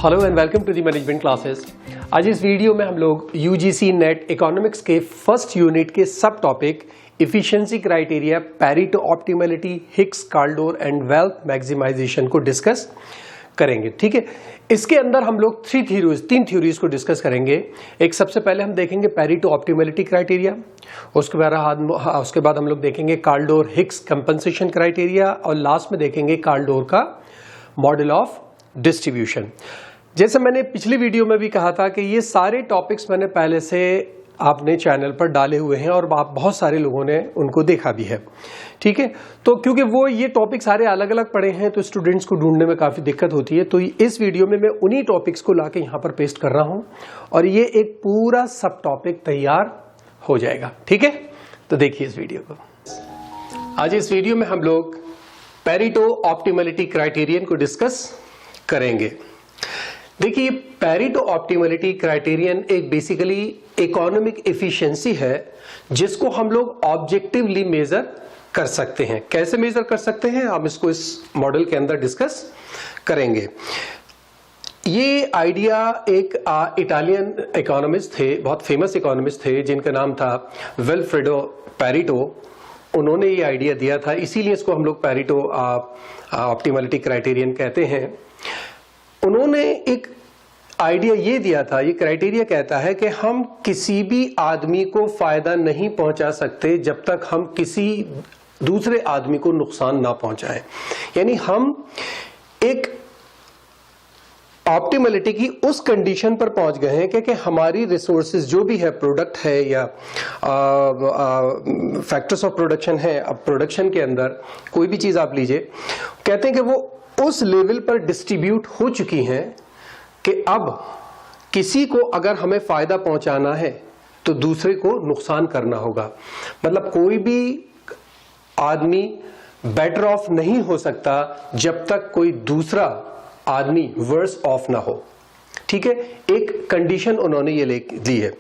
Hello and welcome to the management classes. आज इस video में हम लोग यूजीसी नेट इकोनॉमिक्स के फर्स्ट यूनिट के सब topic efficiency criteria, Pareto optimality, Hicks Kaldor and wealth maximization को डिस्कस करेंगे। ठीक है, इसके अंदर हम लोग तीन थ्योरीज को डिस्कस करेंगे। एक सबसे पहले हम देखेंगे पैरेटो ऑप्टिमैलिटी क्राइटेरिया, उसके बाद हम लोग देखेंगे काल्डोर हिक्स कंपनसेशन क्राइटेरिया और लास्ट में देखेंगे काल्डोर का मॉडल ऑफ डिस्ट्रीब्यूशन। जैसे मैंने पिछली वीडियो में भी कहा था कि ये सारे टॉपिक्स मैंने पहले से आपने चैनल पर डाले हुए हैं और आप बहुत सारे लोगों ने उनको देखा भी है। ठीक है, तो क्योंकि वो ये टॉपिक सारे अलग अलग पड़े हैं तो स्टूडेंट्स को ढूंढने में काफी दिक्कत होती है, तो इस वीडियो में मैं उन्हीं टॉपिक्स को लाके यहाँ पर पेस्ट कर रहा हूं और ये एक पूरा सब टॉपिक तैयार हो जाएगा। ठीक है, तो देखिए इस वीडियो को। आज इस वीडियो में हम लोग पैरेटो ऑप्टिमैलिटी क्राइटेरियन को डिस्कस करेंगे। देखिए, पैरेटो ऑप्टिमैलिटी क्राइटेरियन एक बेसिकली इकोनॉमिक एफिशिएंसी है जिसको हम लोग ऑब्जेक्टिवली मेजर कर सकते हैं। कैसे मेजर कर सकते हैं हम इसको इस मॉडल के अंदर डिस्कस करेंगे। ये आइडिया एक इटालियन इकोनॉमिस्ट थे, बहुत फेमस इकोनॉमिस्ट थे जिनका नाम था विल्फ्रेडो पैरेटो। उन्होंने ये आइडिया दिया था, इसीलिए इसको हम लोग पैरेटो ऑप्टिमैलिटी क्राइटेरियन कहते हैं। उन्होंने एक आइडिया ये दिया था, ये क्राइटेरिया कहता है कि हम किसी भी आदमी को फायदा नहीं पहुंचा सकते जब तक हम किसी दूसरे आदमी को नुकसान ना पहुंचाएं। यानी हम एक ऑप्टिमैलिटी की उस कंडीशन पर पहुंच गए हैं कि हमारी रिसोर्सेज जो भी है, प्रोडक्ट है या फैक्टर्स ऑफ प्रोडक्शन है, अब प्रोडक्शन के अंदर कोई भी चीज आप लीजिए, कहते हैं कि वो उस लेवल पर डिस्ट्रीब्यूट हो चुकी हैं कि अब किसी को अगर हमें फायदा पहुंचाना है तो दूसरे को नुकसान करना होगा। मतलब कोई भी आदमी बेटर ऑफ नहीं हो सकता जब तक कोई दूसरा आदमी वर्स ऑफ ना हो। ठीक है, एक कंडीशन उन्होंने ये ली है।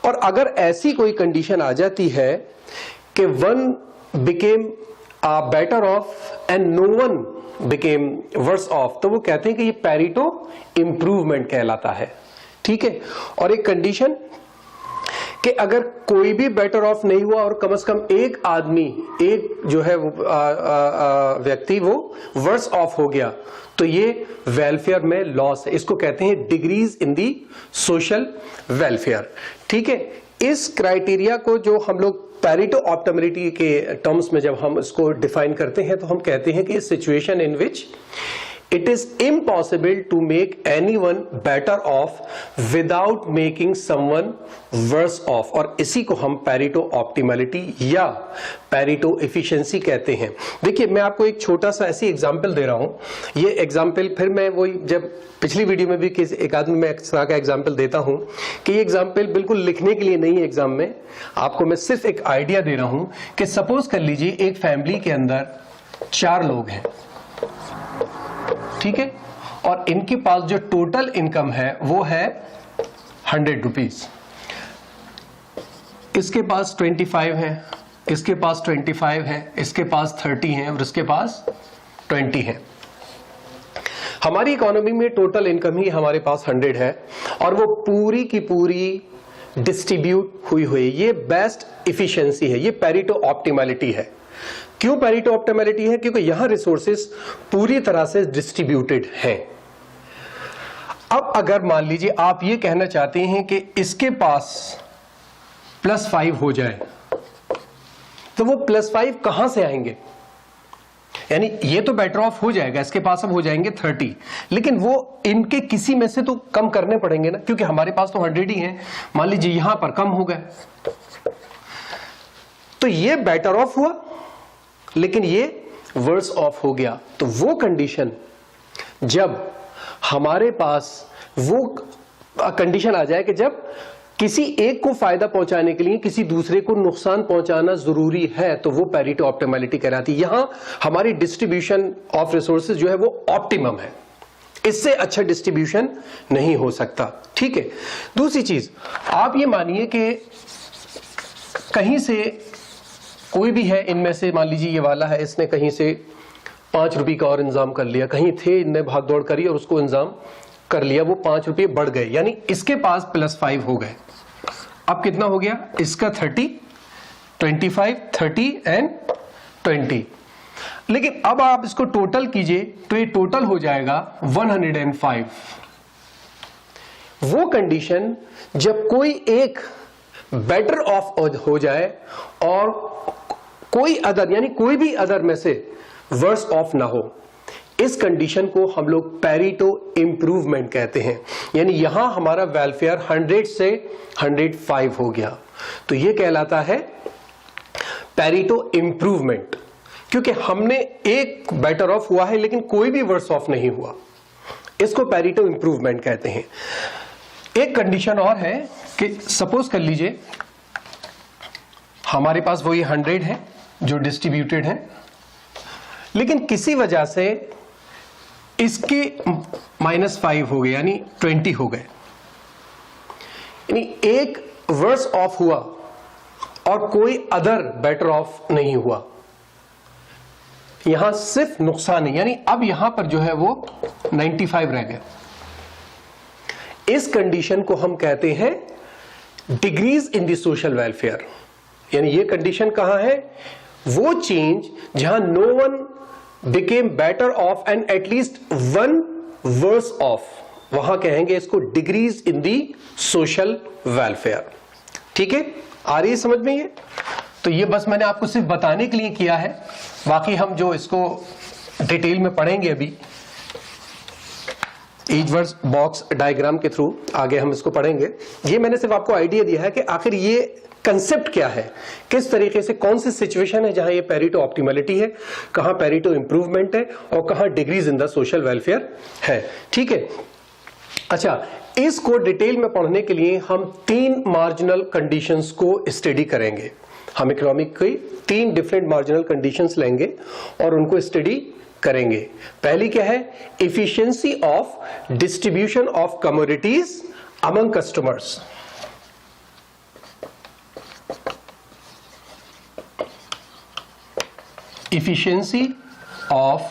और अगर ऐसी कोई कंडीशन आ जाती है कि one became better off and no one became worse off, तो वो कहते हैं कि ये पैरेटो इंप्रूवमेंट कहलाता है। ठीक है, और एक कंडीशन कि अगर कोई भी बेटर ऑफ नहीं हुआ और कम से कम एक आदमी, एक जो है व्यक्ति वो वर्स ऑफ हो गया, तो ये वेलफेयर में लॉस है। इसको कहते हैं degrees in the social welfare. ठीक है, इस क्राइटेरिया को जो हम लोग पैरेटो ऑप्टिमैलिटी के टर्म्स में जब हम इसको डिफाइन करते हैं तो हम कहते हैं कि situation in which it is impossible to make anyone better off without making someone worse off, और इसी को हम पैरेटो ऑप्टिमैलिटी या पैरेटो एफिशिएंसी कहते हैं। देखिए, मैं आपको एक छोटा सा ऐसी एग्जांपल दे रहा हूं। ये एग्जांपल फिर मैं वही जब पिछली वीडियो में भी एक आदमी में इस तरह का एग्जांपल देता हूं कि ये एग्जांपल बिल्कुल लिखने के लिए नहीं है एग्जाम में, आपको मैं सिर्फ एक आइडिया दे रहा हूं कि सपोज कर लीजिए एक फैमिली के अंदर 4 लोग हैं। ठीक है, और इनके पास जो टोटल इनकम है वो है 100 रुपीज। इसके पास 25 है, इसके पास 25 है, इसके पास 30 है और इसके पास 20 है। हमारी इकोनॉमी में टोटल इनकम ही हमारे पास 100 है और वो पूरी की पूरी डिस्ट्रीब्यूट हुई हुई। ये बेस्ट इफिशिएंसी है, ये पैरेटो ऑप्टिमैलिटी है। क्यों पैरेटो ऑप्टिमैलिटी है? क्योंकि यहां रिसोर्सेस पूरी तरह से डिस्ट्रीब्यूटेड हैं। अब अगर मान लीजिए आप ये कहना चाहते हैं कि इसके पास +5 हो जाए, तो वो +5 कहां से आएंगे? यानी ये तो बेटर ऑफ हो जाएगा, इसके पास अब हो जाएंगे 30, लेकिन वो इनके किसी में से तो कम करने पड़ेंगे ना, क्योंकि हमारे पास तो 100 ही हैं। मान लीजिए यहां पर कम हो गए तो ये बेटर ऑफ हुआ, लेकिन ये वर्स ऑफ हो गया। तो वो कंडीशन जब हमारे पास वो कंडीशन आ जाए कि जब किसी एक को फायदा पहुंचाने के लिए किसी दूसरे को नुकसान पहुंचाना जरूरी है, तो वो पैरेटो ऑप्टिमैलिटी कहलाती है। यहां हमारी डिस्ट्रीब्यूशन ऑफ रिसोर्सेज जो है वो ऑप्टिमम है, इससे अच्छा डिस्ट्रीब्यूशन नहीं हो सकता। ठीक है, दूसरी चीज आप ये मानिए कि कहीं से कोई भी है इनमें से, मान लीजिए ये वाला है, इसने कहीं से 5 रुपए का और इंतजाम कर लिया, कहीं थे इनने भाग दौड़ करी और उसको इंतजाम कर लिया, वो 5 रुपये बढ़ गए, यानी इसके पास +5 हो गए। अब कितना हो गया इसका 30, 25, 30 एंड 20। लेकिन अब आप इसको टोटल कीजिए तो ये टोटल हो जाएगा 105। वो कंडीशन जब कोई एक बेटर ऑफ हो जाए और कोई अदर यानी कोई भी अदर में से वर्स ऑफ ना हो, इस कंडीशन को हम लोग पेरिटो इंप्रूवमेंट कहते हैं। यानी यहां हमारा वेलफेयर 100 से 105 हो गया, तो यह कहलाता है पेरिटो इंप्रूवमेंट, क्योंकि हमने एक बेटर ऑफ हुआ है लेकिन कोई भी वर्स ऑफ नहीं हुआ। इसको पेरिटो इंप्रूवमेंट कहते हैं। एक कंडीशन और है कि सपोज कर लीजिए हमारे पास वही 100 है जो डिस्ट्रीब्यूटेड है, लेकिन किसी वजह से इसके -5 हो गए यानी 20 हो गए, यानी एक वर्स ऑफ हुआ और कोई अदर बेटर ऑफ नहीं हुआ। यहां सिर्फ नुकसान है, यानी अब यहां पर जो है वो 95 रह गए। इस कंडीशन को हम कहते हैं decrease in the social welfare. यानी ये कंडीशन कहां है, वो चेंज जहां no one became better off and at least one worse off, वहां कहेंगे इसको decrease in the social welfare. ठीक है, आ रही है समझ में ये? तो ये बस मैंने आपको सिर्फ बताने के लिए किया है, बाकी हम जो इसको डिटेल में पढ़ेंगे अभी एजवर्थ बॉक्स डायग्राम के थ्रू, आगे हम इसको पढ़ेंगे। ये मैंने सिर्फ आपको आइडिया दिया है कि आखिर ये कंसेप्ट क्या है, किस तरीके से, कौन सी सिचुएशन है जहां ये पेरिटो ऑप्टिमलिटी है, कहां पेरिटो इंप्रूवमेंट है और कहां decrease in the social welfare है। ठीक है, अच्छा, इसको डिटेल में पढ़ने के लिए हम 3 मार्जिनल कंडीशंस को स्टडी करेंगे। हम इकोनॉमिक की 3 डिफरेंट मार्जिनल कंडीशंस लेंगे और उनको स्टडी करेंगे। पहली क्या है, efficiency of distribution of commodities among customers. Efficiency of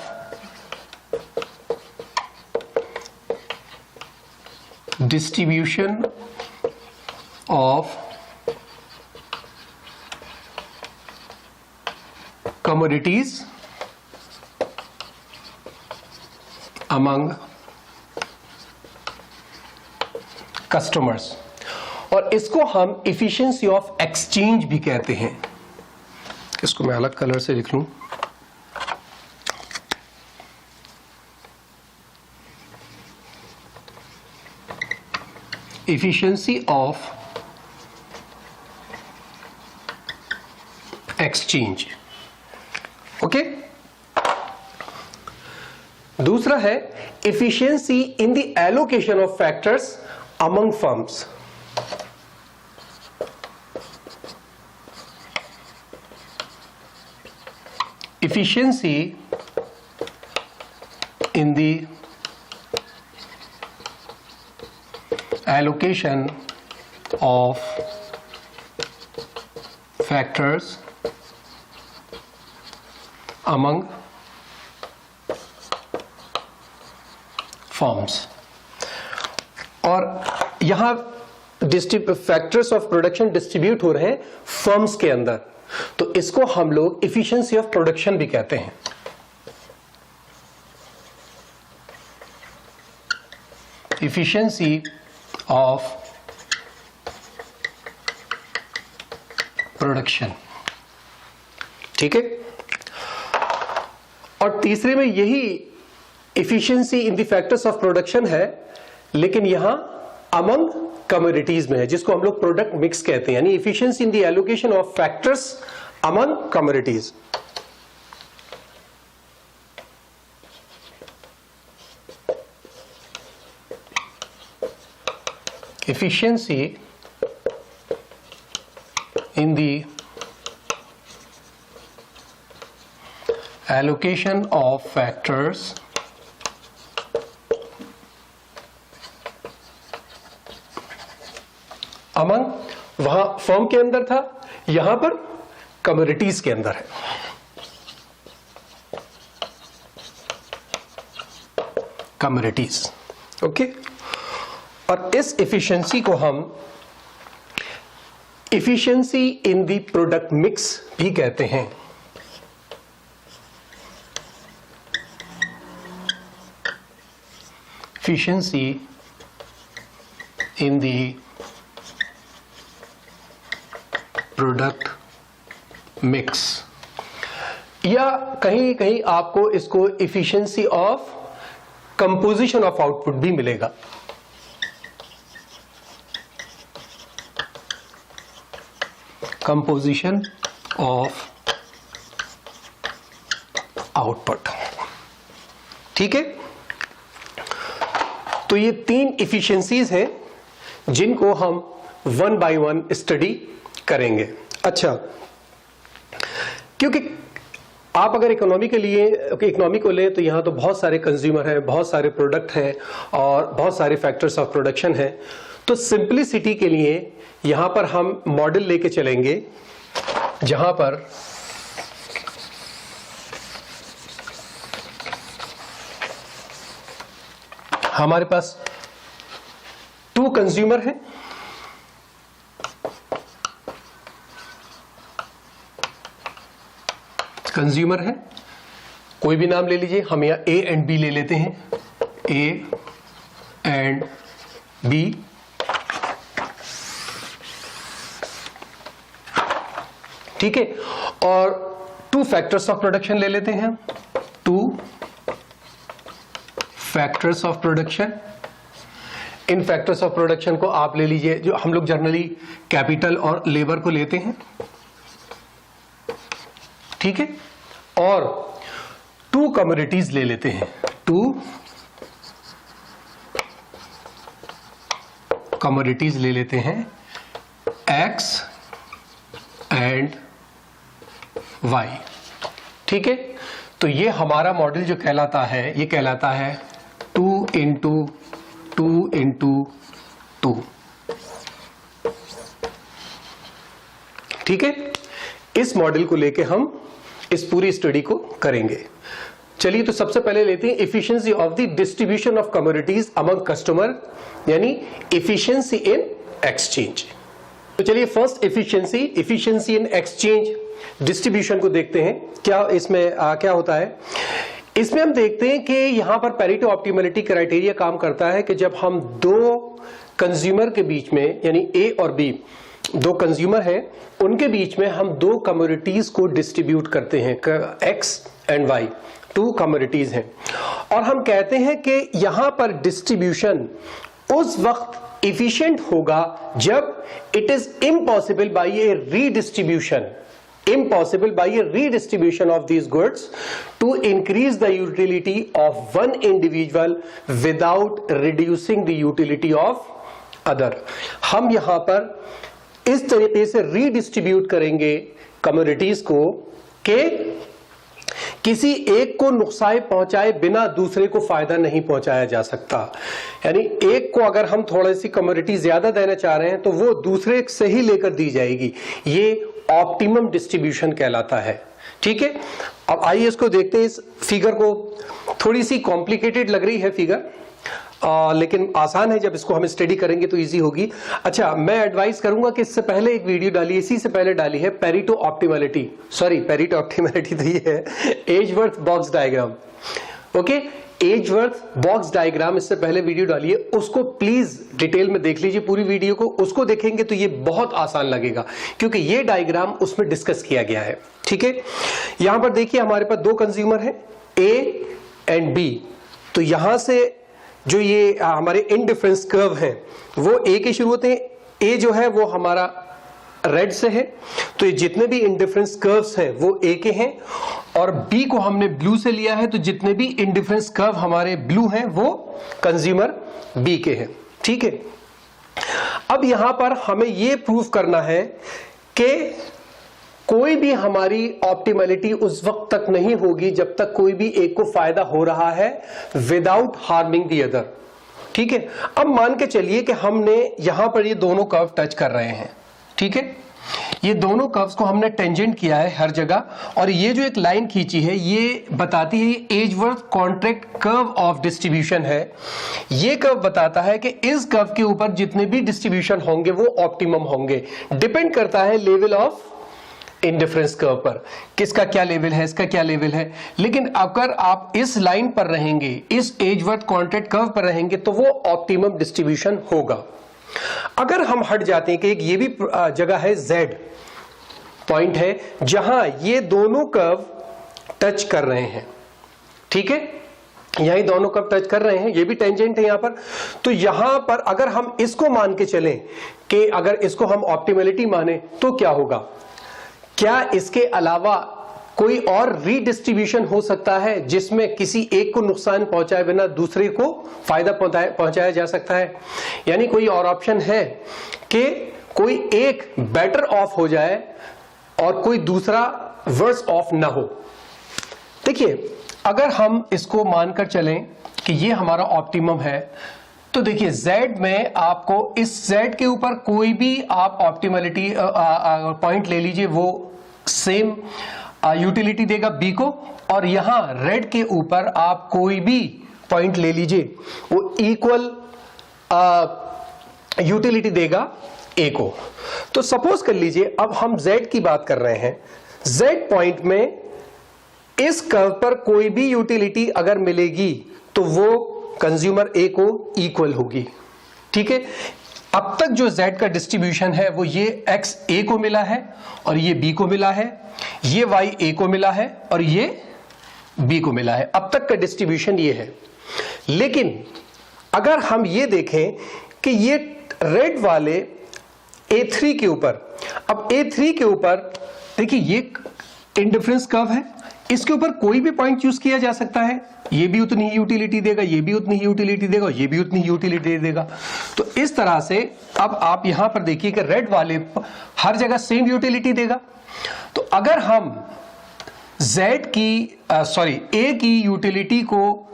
distribution of commodities among customers, और इसको हम efficiency of exchange भी कहते हैं। इसको मैं अलग कलर से लिख लूं, efficiency of exchange। ओके, दूसरा है efficiency in the allocation of factors among firms। efficiency in the allocation of factors among firms। और यहां फैक्टर्स ऑफ प्रोडक्शन डिस्ट्रीब्यूट हो रहे हैं फर्म्स के अंदर, तो इसको हम लोग एफिशिएंसी ऑफ प्रोडक्शन भी कहते हैं। Efficiency of production. ठीक है, और तीसरे में यही efficiency in the factors of production है, लेकिन यहां अमंग कमोडिटीज में है, जिसको हम लोग प्रोडक्ट मिक्स कहते हैं, यानी efficiency in the allocation of factors among commodities. efficiency in the allocation of factors among, वहां फर्म के अंदर था, यहां पर कमोडिटीज के अंदर है। Commodities, okay. और इस एफिशिएंसी को हम efficiency in the product mix भी कहते हैं। Efficiency in the product mix, या कहीं कहीं आपको इसको efficiency of composition of output भी मिलेगा। कंपोजिशन ऑफ आउटपुट, ठीक है। तो ये 3 एफिशिएंसीज हैं जिनको हम वन बाय वन स्टडी करेंगे। अच्छा, क्योंकि आप अगर इकोनॉमी के लिए इकोनॉमी को लें तो यहां तो बहुत सारे कंज्यूमर हैं, बहुत सारे प्रोडक्ट हैं और बहुत सारे फैक्टर्स ऑफ प्रोडक्शन हैं। तो सिंपलिसिटी के लिए यहां पर हम मॉडल लेके चलेंगे जहां पर हमारे पास 2 कंज्यूमर हैं, कंज्यूमर है, कोई भी नाम ले लीजिए, हम यहां ए एंड बी ले लेते हैं, ए एंड बी। ठीक है, और 2 फैक्टर्स ऑफ प्रोडक्शन ले लेते हैं, 2 factors of production. In factors of production को आप ले लीजिए, जो हम लोग जनरली कैपिटल और लेबर को लेते हैं, ठीक है। और 2 कमोडिटीज ले लेते हैं, 2 कमोडिटीज ले लेते हैं, एक्स एंड वाई, ठीक है। तो ये हमारा मॉडल जो कहलाता है, ये कहलाता है 2 इंटू 2 इंटू 2, ठीक है। इस मॉडल को लेके हम इस पूरी स्टडी को करेंगे। चलिए, तो सबसे पहले लेते हैं efficiency of the distribution of commodities among customer, यानी एफिशिएंसी इन एक्सचेंज। तो चलिए, first efficiency in exchange distribution को देखते हैं। क्या इसमें क्या होता है? इसमें हम देखते हैं कि यहां पर पैरेटो ऑप्टिमलिटी क्राइटेरिया काम करता है कि जब हम 2 कंज्यूमर के बीच में, यानी ए और बी 2 कंज्यूमर हैं, उनके बीच में हम 2 कमोडिटीज को डिस्ट्रीब्यूट करते हैं, एक्स एंड वाई, 2 कमोडिटीज हैं। और हम कहते हैं कि यहां पर डिस्ट्रीब्यूशन उस वक्त इफिशिएंट होगा जब it is impossible by a redistribution of these goods to increase the utility of one individual without reducing the utility of other। हम यहां पर इस तरीके से रीडिस्ट्रीब्यूट करेंगे कमोडिटीज को कि किसी एक को नुकसान पहुंचाए बिना दूसरे को फायदा नहीं पहुंचाया जा सकता। यानी एक को अगर हम थोड़ी सी कमोडिटी ज्यादा देना चाह रहे हैं तो वो दूसरे से ही लेकर दी जाएगी। ये ऑप्टिमम डिस्ट्रीब्यूशन कहलाता है, ठीक है। अब आइए इसको देखते हैं। इस फिगर को थोड़ी सी कॉम्प्लिकेटेड लग रही है फिगर, लेकिन आसान है। जब इसको हम स्टडी करेंगे तो इजी होगी। अच्छा, मैं एडवाइस करूंगा कि इससे पहले एक वीडियो डाली, इसी से पहले डाली है, पैरेटो ऑप्टिमलिटी तो ये है Edgeworth box diagram. Okay, Edgeworth box diagram इससे पहले वीडियो डाली है, उसको प्लीज डिटेल में देख लीजिए पूरी वीडियो को। उसको देखेंगे तो ये बहुत आसान लगेगा क्योंकि ये डायग्राम उसमें डिस्कस किया गया है, ठीक है। यहां पर देखिए हमारे पास 2 कंज्यूमर हैं, ए एंड बी। तो यहां से जो ये हमारे इनडिफरेंस कर्व हैं वो ए के शुरू होते हैं। ए जो है वो हमारा रेड से है, तो ये जितने भी इनडिफरेंस कर्व्स हैं वो ए के हैं, और बी को हमने ब्लू से लिया है, तो जितने भी इनडिफरेंस कर्व हमारे ब्लू हैं वो कंज्यूमर बी के हैं, ठीक है। अब यहां पर हमें ये प्रूफ करना है कि कोई भी हमारी ऑप्टिमलिटी उस वक्त तक नहीं होगी जब तक कोई भी एक को फायदा हो रहा है विदाउट हार्मिंग द अदर, ठीक है। अब मान के चलिए कि हमने यहां पर ये दोनों कर्व टच कर रहे हैं, ठीक है। ये दोनों कर्व्स को हमने टेंजेंट किया है हर जगह, और ये जो एक लाइन खींची है ये बताती है, ये Edgeworth contract curve of distribution है। ये कर्व बताता है कि इस कर्व के ऊपर जितने भी डिस्ट्रीब्यूशन होंगे वो ऑप्टिमम होंगे। डिपेंड करता है लेवल ऑफ इंडिफरेंस कर्व पर, किसका क्या लेवल है, इसका क्या लेवल है। लेकिन अगर आप इस लाइन पर रहेंगे, इस एजवर्थ कॉन्ट्रैक्ट कर्व पर रहेंगे, तो वो ऑप्टिमम डिस्ट्रीब्यूशन होगा। अगर हम हट जाते हैं कि एक ये भी जगह है Z पॉइंट है जहां ये दोनों कर्व टच कर रहे हैं, ठीक है, यही दोनों कर्व टच कर रहे हैं, ये भी टेंजेंट है यहां पर। तो यहां पर अगर हम इसको मान के चलें कि अगर इसको हम ऑप्टिमलिटी माने तो क्या होगा, क्या इसके अलावा कोई और रीडिस्ट्रीब्यूशन हो सकता है जिसमें किसी एक को नुकसान पहुंचाए बिना दूसरे को फायदा पहुंचाया जा सकता है? यानी कोई और ऑप्शन है कि कोई एक बेटर ऑफ हो जाए और कोई दूसरा वर्स ऑफ ना हो? देखिए, अगर हम इसको मानकर चलें कि ये हमारा ऑप्टिमम है, तो देखिए Z में आपको इस Z के ऊपर कोई भी आप ऑप्टिमलिटी पॉइंट ले लीजिए, वो सेम यूटिलिटी देगा B को, और यहां रेड के ऊपर आप कोई भी पॉइंट ले लीजिए वो इक्वल यूटिलिटी देगा A को। तो सपोज कर लीजिए अब हम Z की बात कर रहे हैं, Z पॉइंट में इस कर्व पर कोई भी यूटिलिटी अगर मिलेगी तो वो कंज्यूमर A को इक्वल होगी, ठीक है। अब तक जो Z का डिस्ट्रीब्यूशन है वो ये X A को मिला है और ये B को मिला है, ये Y A को मिला है और ये B को मिला है। अब तक का डिस्ट्रीब्यूशन ये है। लेकिन अगर हम ये देखें कि ये रेड वाले A3 के ऊपर, अब A3 के ऊपर देखिए ये इंडिफरेंस कर्व है, इसके ऊपर कोई भी पॉइंट चूज किया जा सकता है, ये भी उतनी ही यूटिलिटी देगा, ये भी उतनी ही यूटिलिटी देगा, ये भी उतनी ही यूटिलिटी देगा। तो इस तरह से अब आप यहां पर देखिए कि रेड वाले हर जगह सेम यूटिलिटी देगा। तो अगर हम A की यूटिलिटी को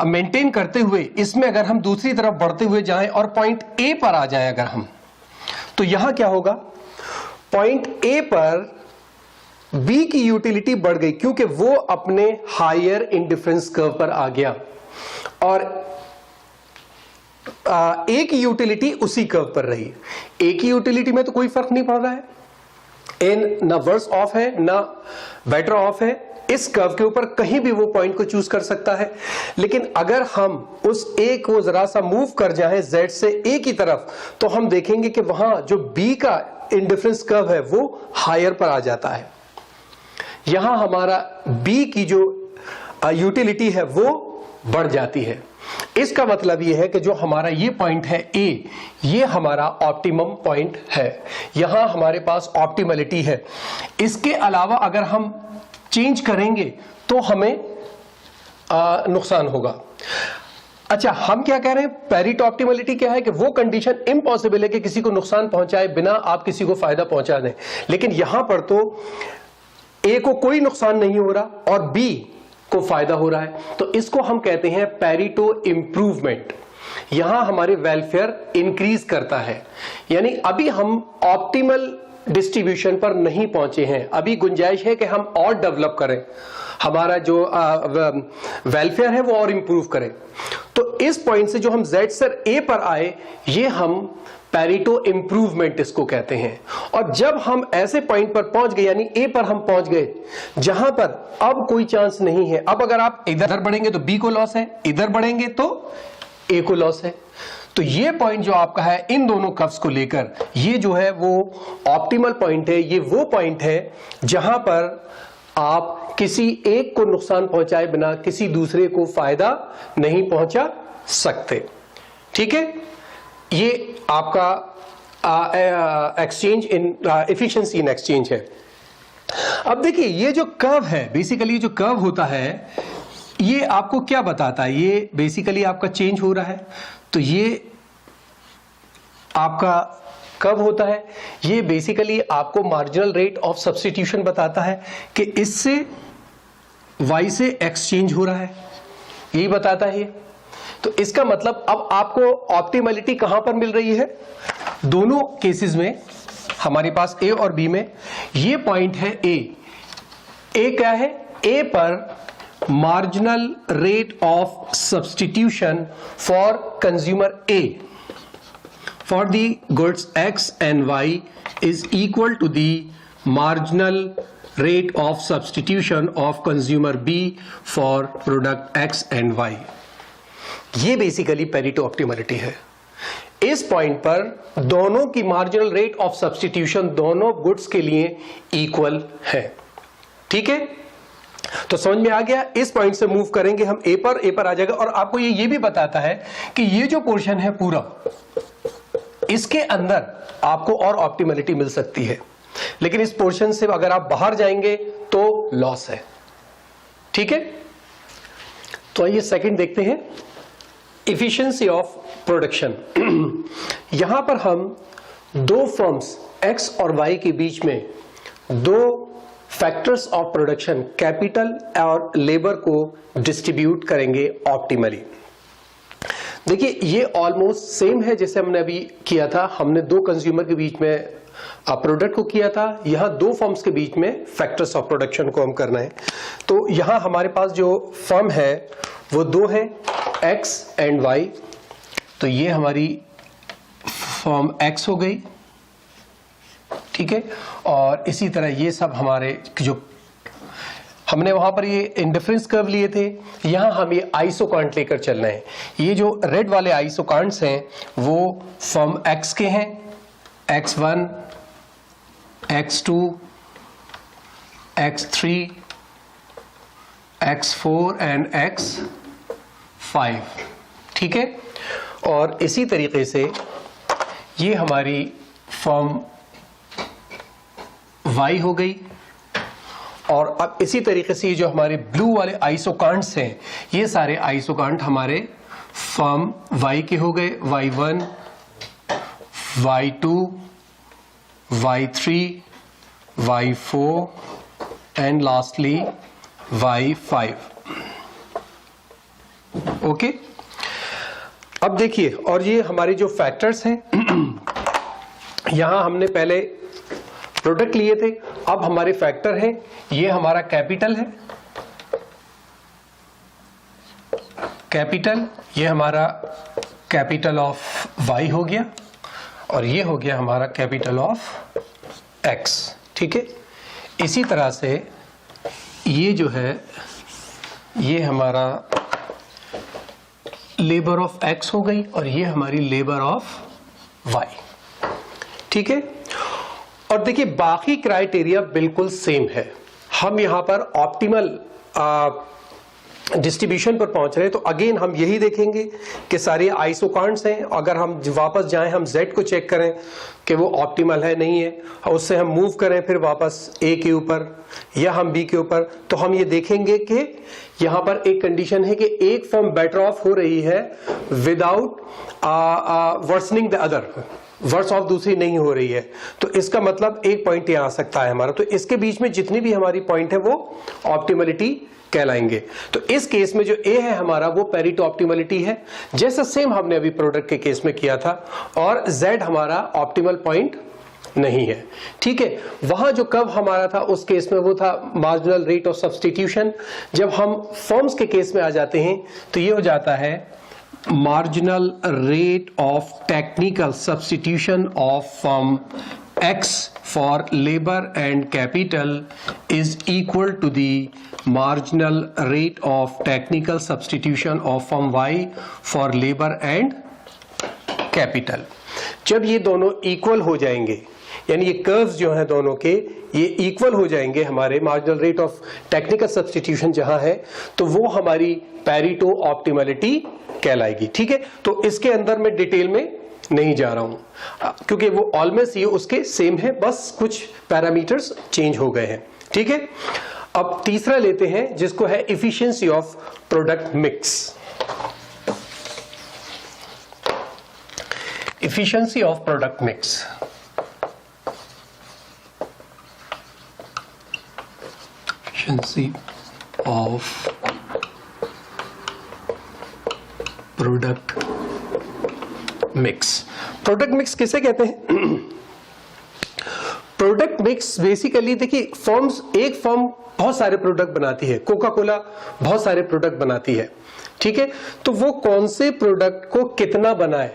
मेंटेन करते हुए इसमें अगर हम दूसरी तरफ बढ़ते हुए जाएं और पॉइंट A पर आ जाएं अगर हम, तो यहां क्या होगा, पॉइंट A पर B की यूटिलिटी बढ़ गई क्योंकि वो अपने हायर इंडिफरेंस कर्व पर आ गया, और A की यूटिलिटी उसी कर्व पर रही। A की यूटिलिटी में तो कोई फर्क नहीं पड़ रहा है, A ना वर्स ऑफ है ना बेटर ऑफ है, इस कर्व के ऊपर कहीं भी वो पॉइंट को चूज कर सकता है। लेकिन अगर हम उस A को जरा सा मूव कर जाएं Z से A की तरफ, तो हम देखेंगे कि वहां जो B का इंडिफरेंस कर्व है वो हायर पर आ जाता है। यहां हमारा B की जो यूटिलिटी है वो बढ़ जाती है। इसका मतलब यह है कि जो हमारा ये पॉइंट है A, ये हमारा ऑप्टिमम पॉइंट है, यहां हमारे पास ऑप्टिमलिटी है। इसके अलावा अगर हम चेंज करेंगे तो हमें नुकसान होगा। अच्छा, हम क्या कह रहे हैं, पेरिट ऑप्टिमलिटी क्या है कि वो कंडीशन इम्पॉसिबल है कि किसी को नुकसान पहुंचाए बिना आप किसी को फायदा पहुंचा दें। लेकिन यहां पर तो A को कोई नुकसान नहीं हो रहा और B को फायदा हो रहा है, तो इसको हम कहते हैं पेरिटो इंप्रूवमेंट। यहां हमारे वेलफेयर इंक्रीज करता है, यानी अभी हम ऑप्टिमल डिस्ट्रीब्यूशन पर नहीं पहुंचे हैं, अभी गुंजाइश है कि हम और डेवलप करें, हमारा जो वेलफेयर है वो और इंप्रूव करें। तो इस पॉइंट से जो हम Z से A पर आए, ये हम पेरिटो इंप्रूवमेंट इसको कहते हैं। और जब हम ऐसे पॉइंट पर पहुंच गए, यानी A पर हम पहुंच गए जहां पर अब कोई चांस नहीं है, अब अगर आप इधर बढ़ेंगे तो B को लॉस है, इधर बढ़ेंगे तो A को लॉस है। तो ये पॉइंट जो आपका है इन दोनों कर्व्स को लेकर, ये जो है वो ऑप्टिमल पॉइंट है। ये वो पॉइंट है जहां पर आप किसी एक को नुकसान पहुंचाए बिना किसी दूसरे को फायदा नहीं पहुंचा सकते, ठीक है। ये आपका exchange in efficiency in exchange है। अब देखिए, ये जो कर्व है, बेसिकली जो कर्व होता है ये आपको क्या बताता है, ये बेसिकली आपका चेंज हो रहा है, तो ये आपका कब होता है, ये बेसिकली आपको मार्जिनल रेट ऑफ सब्स्टिट्यूशन बताता है कि इससे y से x चेंज हो रहा है, यही बताता है ये। तो इसका मतलब अब आपको ऑप्टिमलिटी कहां पर मिल रही है, दोनों केसेस में हमारे पास ए और बी में ये पॉइंट है ए क्या है? ए पर marginal rate of substitution for consumer A for the goods X and Y is equal to the marginal rate of substitution of consumer B for product X and Y. ये basically Pareto optimality है। इस point पर दोनों की marginal rate of substitution दोनों goods के लिए equal है। ठीक है, तो समझ में आ गया। इस पॉइंट से मूव करेंगे हम ए पर आ जाएगा। और आपको ये भी बताता है कि ये जो पोर्शन है पूरा, इसके अंदर आपको और ऑप्टिमलिटी मिल सकती है, लेकिन इस पोर्शन से अगर आप बाहर जाएंगे तो लॉस है। ठीक है, तो आइए सेकंड देखते हैं, इफिशिएंसी ऑफ प्रोडक्शन। यहां पर हम दो फर्म्स एक्स और वाई के बीच में दो फैक्टर्स ऑफ प्रोडक्शन कैपिटल और लेबर को डिस्ट्रीब्यूट करेंगे ऑप्टिमली। देखिए ये ऑलमोस्ट सेम है जैसे हमने अभी किया था। हमने दो कंज्यूमर के बीच में प्रोडक्ट को किया था, यहां दो फर्म्स के बीच में फैक्टर्स ऑफ प्रोडक्शन को हम करना है। तो यहां हमारे पास जो फर्म है वो दो है, एक्स एंड वाई। तो ये हमारी फर्म एक्स हो गई, ठीक है। और इसी तरह ये सब हमारे जो हमने वहां पर ये इंडिफरेंस कर्व लिए थे, यहां हम ये आइसोकांट लेकर चल रहे हैं। ये जो रेड वाले आइसोकांट्स हैं वो फर्म एक्स के हैं, x1, x2, x3, x4 and x5, ठीक है। और इसी तरीके से ये हमारी फर्म y हो गई। और अब इसी तरीके से ये जो हमारे ब्लू वाले आइसोकांट्स हैं, ये सारे आइसोकांट हमारे फर्म y के हो गए, y1, y2, y3, y4 and lastly y5। Okay, अब देखिए, और ये हमारे जो फैक्टर्स हैं यहां हमने पहले प्रोडक्ट लिए थे, अब हमारे फैक्टर हैं। ये हमारा कैपिटल है, कैपिटल, ये हमारा कैपिटल ऑफ y हो गया, और ये हो गया हमारा कैपिटल ऑफ x, ठीक है। इसी तरह से ये जो है ये हमारा लेबर ऑफ x हो गई, और ये हमारी लेबर ऑफ y, ठीक है। और देखिए बाकी क्राइटेरिया बिल्कुल सेम है। हम यहां पर ऑप्टिमल डिस्ट्रीब्यूशन पर पहुंच रहे हैं, तो अगेन हम यही देखेंगे कि सारे आइसोकांट्स हैं। अगर हम वापस जाएं, हम Z को चेक करें कि वो ऑप्टिमल है नहीं है, और उससे हम मूव करें फिर वापस A के ऊपर या हम B के ऊपर, तो हम ये देखेंगे कि यहां पर एक कंडीशन है कि एक फर्म बेटर ऑफ हो रही है without worsening the other, worse off दूसरी नहीं हो रही है। तो इसका मतलब एक पॉइंट यहां आ सकता है हमारा। तो इसके बीच में जितनी भी हमारी पॉइंट है वो ऑप्टिमलिटी कहलाएंगे। तो इस केस में जो ए है हमारा वो पेरेटो ऑप्टिमलिटी है, जैसा सेम हमने अभी प्रोडक्ट के केस में किया था। और जेड हमारा ऑप्टिमल पॉइंट नहीं है, ठीक है। वहां जो कर्व हमारा था उस केस में वो था मार्जिनल रेट ऑफ सब्स्टिट्यूशन। जब हम फर्म्स के केस में आ जाते हैं तो ये हो जाता है marginal rate of technical substitution of firm X for labor and capital is equal to the marginal rate of technical substitution of firm Y for labor and capital। जब ये दोनों इक्वल हो जाएंगे, यानी ये कर्व्स जो हैं दोनों के ये इक्वल हो जाएंगे, हमारे marginal rate of technical substitution जहां है, तो वो हमारी पेरेटो ऑप्टिमलिटी कहलाएगी, ठीक है। तो इसके अंदर मैं डिटेल में नहीं जा रहा हूं क्योंकि वो ऑलमोस्ट ये उसके सेम है, बस कुछ पैरामीटर्स चेंज हो गए हैं, ठीक है। अब तीसरा लेते हैं जिसको है efficiency of product mix. Efficiency of product mix, efficiency of product mix. Product mix किसे कहते हैं? प्रोडक्ट मिक्स बेसिकली देखिए, एक फर्म बहुत सारे प्रोडक्ट बनाती है, कोका कोला बहुत सारे प्रोडक्ट बनाती है, ठीक है, तो वो कौन से प्रोडक्ट को कितना बनाए,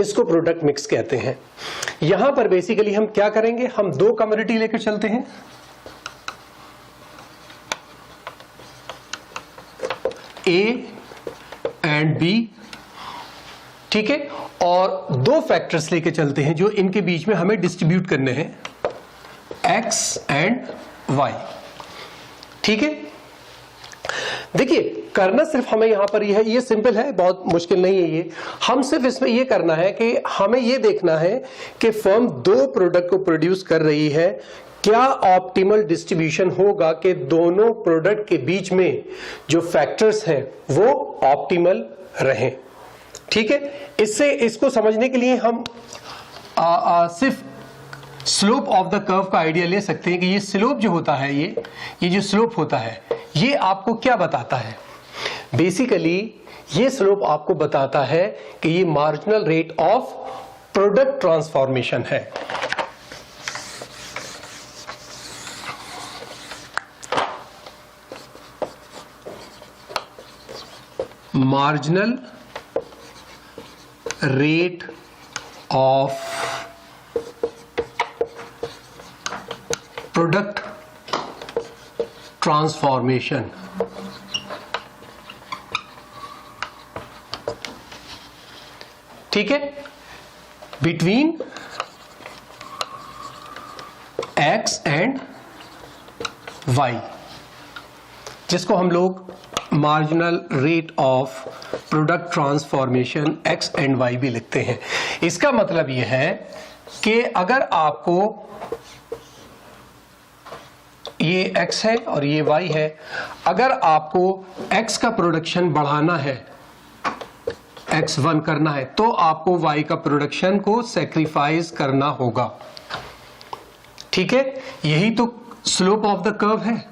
इसको प्रोडक्ट मिक्स कहते हैं। यहां पर बेसिकली हम क्या करेंगे, हम दो कमोडिटी लेकर चलते हैं, ए एंड बी, ठीक है, और दो फैक्टर्स लेके चलते हैं जो इनके बीच में हमें डिस्ट्रीब्यूट करने हैं, एक्स एंड वाई, ठीक है। देखिए करना सिर्फ हमें यहां पर ये सिंपल है, बहुत मुश्किल नहीं है ये। हम सिर्फ इसमें ये करना है कि हमें ये देखना है कि फर्म दो प्रोडक्ट को प्रोड्यूस कर रही है, क्या ऑप्टिमल डिस्ट्रीब्यूशन होगा कि दोनों प्रोडक्ट के बीच में जो फैक्टर्स हैं वो ऑप्टिमल रहें, ठीक है। इसको समझने के लिए हम सिर्फ स्लोप ऑफ द कर्व का आइडिया ले सकते हैं कि ये स्लोप जो होता है, ये जो स्लोप होता है, ये आपको क्या बताता है। बेसिकली ये स्लोप आपको बताता है कि ये marginal rate of product transformation है। Marginal rate of product transformation, ठीक है, बिटवीन एक्स एंड वाई, जिसको हम लोग marginal rate of product transformation x and y भी लिखते हैं। इसका मतलब यह है कि अगर आपको ये x है और ये y है, अगर आपको x का प्रोडक्शन बढ़ाना है, x1 करना है, तो आपको y का प्रोडक्शन को सैक्रिफाइस करना होगा, ठीक है। यही तो स्लोप ऑफ द कर्व है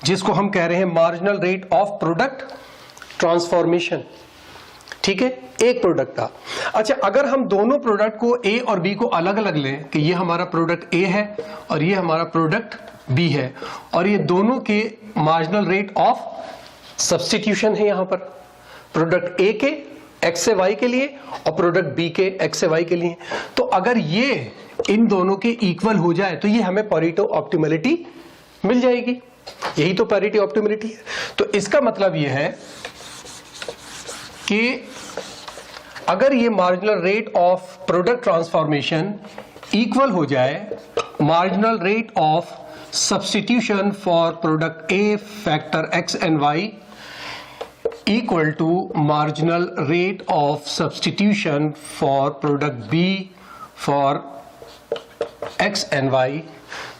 जिसको हम कह रहे हैं marginal rate of product transformation, ठीक है, एक प्रोडक्ट का। अच्छा, अगर हम दोनों प्रोडक्ट को A और B को अलग अलग लें कि ये हमारा प्रोडक्ट A है और ये हमारा प्रोडक्ट B है, और ये दोनों के मार्जिनल रेट ऑफ सब्स्टिट्यूशन है यहां पर, प्रोडक्ट A के X से Y के लिए और प्रोडक्ट B के X से Y के लिए, तो अगर ये इन दोनों के इक्वल हो जाए तो ये हमें पैरेटो ऑप्टिमलिटी मिल जाएगी। यही तो पैरिटी ऑप्टिमलिटी है। तो इसका मतलब यह है कि अगर ये marginal rate of product transformation equal हो जाए marginal rate of substitution for product A factor X and Y equal to marginal rate of substitution for product B for X and Y,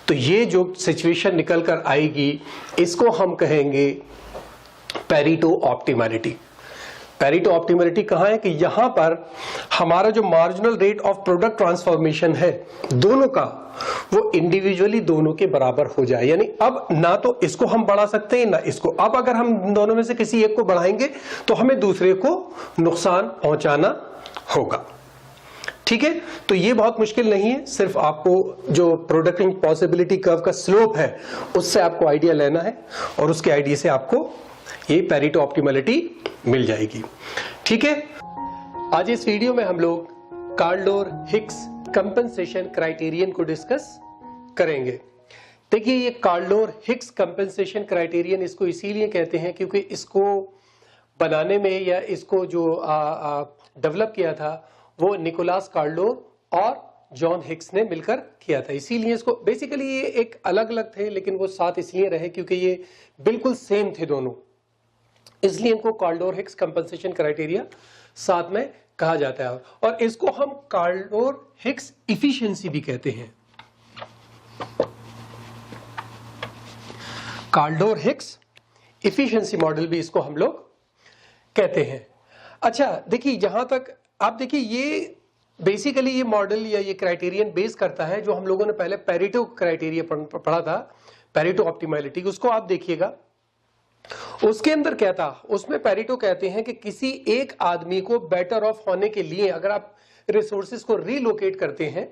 तो ये जो सिचुएशन निकल कर आएगी इसको हम कहेंगे पैरेटो ऑप्टिमलिटी। पैरेटो ऑप्टिमलिटी कहां है कि यहां पर हमारा जो marginal rate of product transformation है दोनों का, वो इंडिविजुअली दोनों के बराबर हो जाए। यानी अब ना तो इसको हम बढ़ा सकते हैं ना इसको। अब अगर हम दोनों में से किसी एक को बढ़ाएंगे तो हमें दूसरे को नुकसान पहुंचाना होगा। ठीक है, तो ये बहुत मुश्किल नहीं है, सिर्फ आपको जो प्रोडक्ट पॉसिबिलिटी कर्व का स्लोप है उससे आपको आइडिया लेना है और उसके आइडिया से आपको ये पैरेटो ऑप्टिमलिटी मिल जाएगी। ठीक है, आज इस वीडियो में हम लोग कार्ल-डोर-हिक्स कंपेंसेशन क्राइटेरियन को डिस्कस करेंगे। देखिए, ये कार्ल-डोर-हिक्स कंपेंसेशन क्राइटेरियन इसको इसीलिए कहते हैं क्योंकि इसको बनाने में या इसको जो डेवलप किया था वो निकोलास कार्ल-डोर और जॉन हिक्स ने मिलकर किया था। इसीलिए इसको बेसिकली ये एक अलग अलग थे लेकिन वो साथ इसलिए रहे क्योंकि ये बिल्कुल सेम थे दोनों, इसलिए इनको कार्ल-डोर-हिक्स कंपेंसेशन क्राइटेरिया साथ में कहा जाता है। और इसको हम कार्ल-डोर-हिक्स इफिशिएंसी भी कहते हैं। कार्ल-डोर-हिक्स इफिशिएंसी मॉडल भी इसको हम लोग कहते हैं। अच्छा देखिए, जहां तक आप देखिए, ये बेसिकली ये मॉडल या ये क्राइटेरियन बेस करता है जो हम लोगों ने पहले पैरेटो क्राइटेरिया पढ़ा था, पैरेटो ऑप्टिमलिटी, उसको आप देखिएगा। उसके अंदर क्या था, उसमें पैरेटो कहते हैं कि किसी एक आदमी को बेटर ऑफ होने के लिए अगर आप रिसोर्सेज को रीलोकेट करते हैं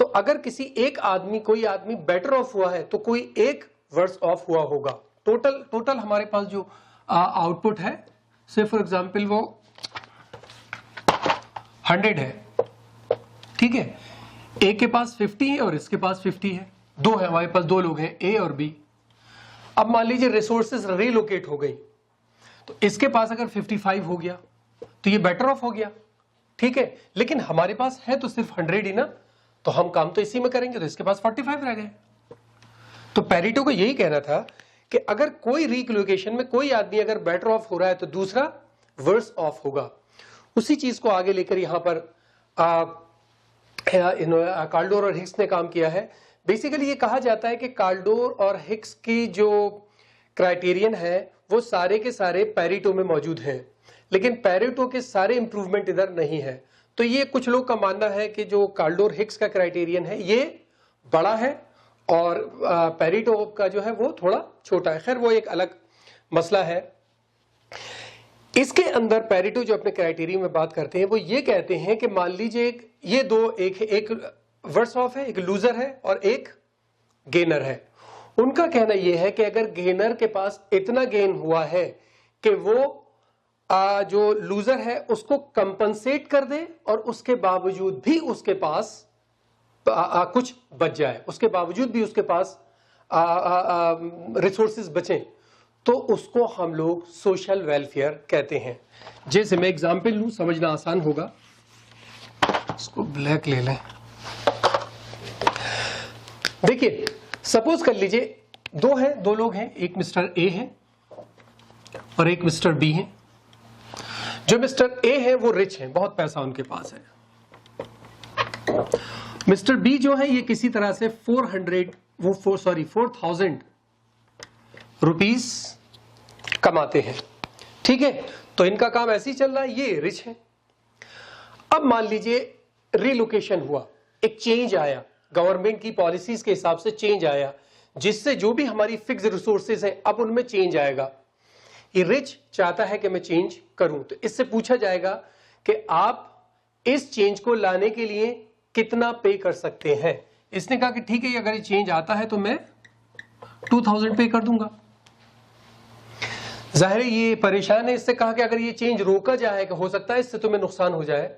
तो अगर किसी एक आदमी, कोई आदमी बेटर ऑफ हुआ है तो कोई एक वर्स ऑफ हुआ होगा। टोटल हमारे पास जो आउटपुट है, से फॉर एग्जांपल वो 100 है, ठीक है, ए के पास 50 है और इसके पास 50 है, दो है हमारे पास, दो लोग हैं ए और बी। अब मान लीजिए रिसोर्सेज रिलोकेट हो गई, तो इसके पास अगर 55 हो गया तो ये बेटर ऑफ हो गया, ठीक है, लेकिन हमारे पास है तो सिर्फ 100 ही ना, तो हम काम तो इसी में करेंगे, तो इसके पास 45 रह गए। तो पेरेटो को यही कहना था कि अगर कोई रिलोकेशन में कोई आदमी अगर बेटर ऑफ हो रहा है तो दूसरा वर्स ऑफ होगा। उसी चीज को आगे लेकर यहां पर काल्डोर और हिक्स ने काम किया है। बेसिकली ये कहा जाता है कि काल्डोर और हिक्स की जो क्राइटेरियन है वो सारे के सारे पेरेटो में मौजूद हैं, लेकिन पेरेटो के सारे इंप्रूवमेंट इधर नहीं है। तो ये कुछ लोग का मानना है कि जो काल्डोर हिक्स का क्राइटेरियन है ये बड़ा है और पेरेटो का जो है वो थोड़ा छोटा है। खैर वो एक अलग मसला है। इसके अंदर पेरेटो जो अपने क्राइटेरिया में बात करते हैं वो ये कहते हैं कि मान लीजिए ये दो, एक वर्स ऑफ है, एक लूजर है और एक गेनर है। उनका कहना यह है कि अगर गेनर के पास इतना गेन हुआ है कि वो जो लूजर है उसको कंपनसेट कर दे और उसके बावजूद भी उसके पास कुछ बच जाए, उसके बावजूद भी उसके पास रिसोर्सेज बचें, तो उसको हम लोग सोशल वेलफेयर कहते हैं। जैसे मैं एग्जांपल लूं, समझना आसान होगा, इसको ब्लैक ले लें। देखिए सपोज कर लीजिए दो लोग हैं, एक मिस्टर ए है और एक मिस्टर बी है। जो मिस्टर ए है वो रिच है, बहुत पैसा उनके पास है। मिस्टर बी जो है ये किसी तरह से 4,000 रुपीस कमाते हैं, ठीक है, तो इनका काम ऐसे ही चल रहा है, ये रिच है। अब मान लीजिए रिलोकेशन हुआ, एक चेंज आया, गवर्नमेंट की पॉलिसीज के हिसाब से चेंज आया, जिससे जो भी हमारी फिक्स रिसोर्सेज हैं अब उनमें चेंज आएगा। ये रिच चाहता है कि मैं चेंज करूं, तो इससे पूछा जाएगा कि आप इस चेंज को लाने के लिए कितना पे कर सकते हैं। इसने कहा कि ठीक है, अगर ये चेंज आता है तो मैं 2000 पे कर दूंगा। जाहिर है ये परेशान है, इससे कहा कि अगर ये चेंज रोका जाए, कि हो सकता है इससे तुम्हें नुकसान हो जाए,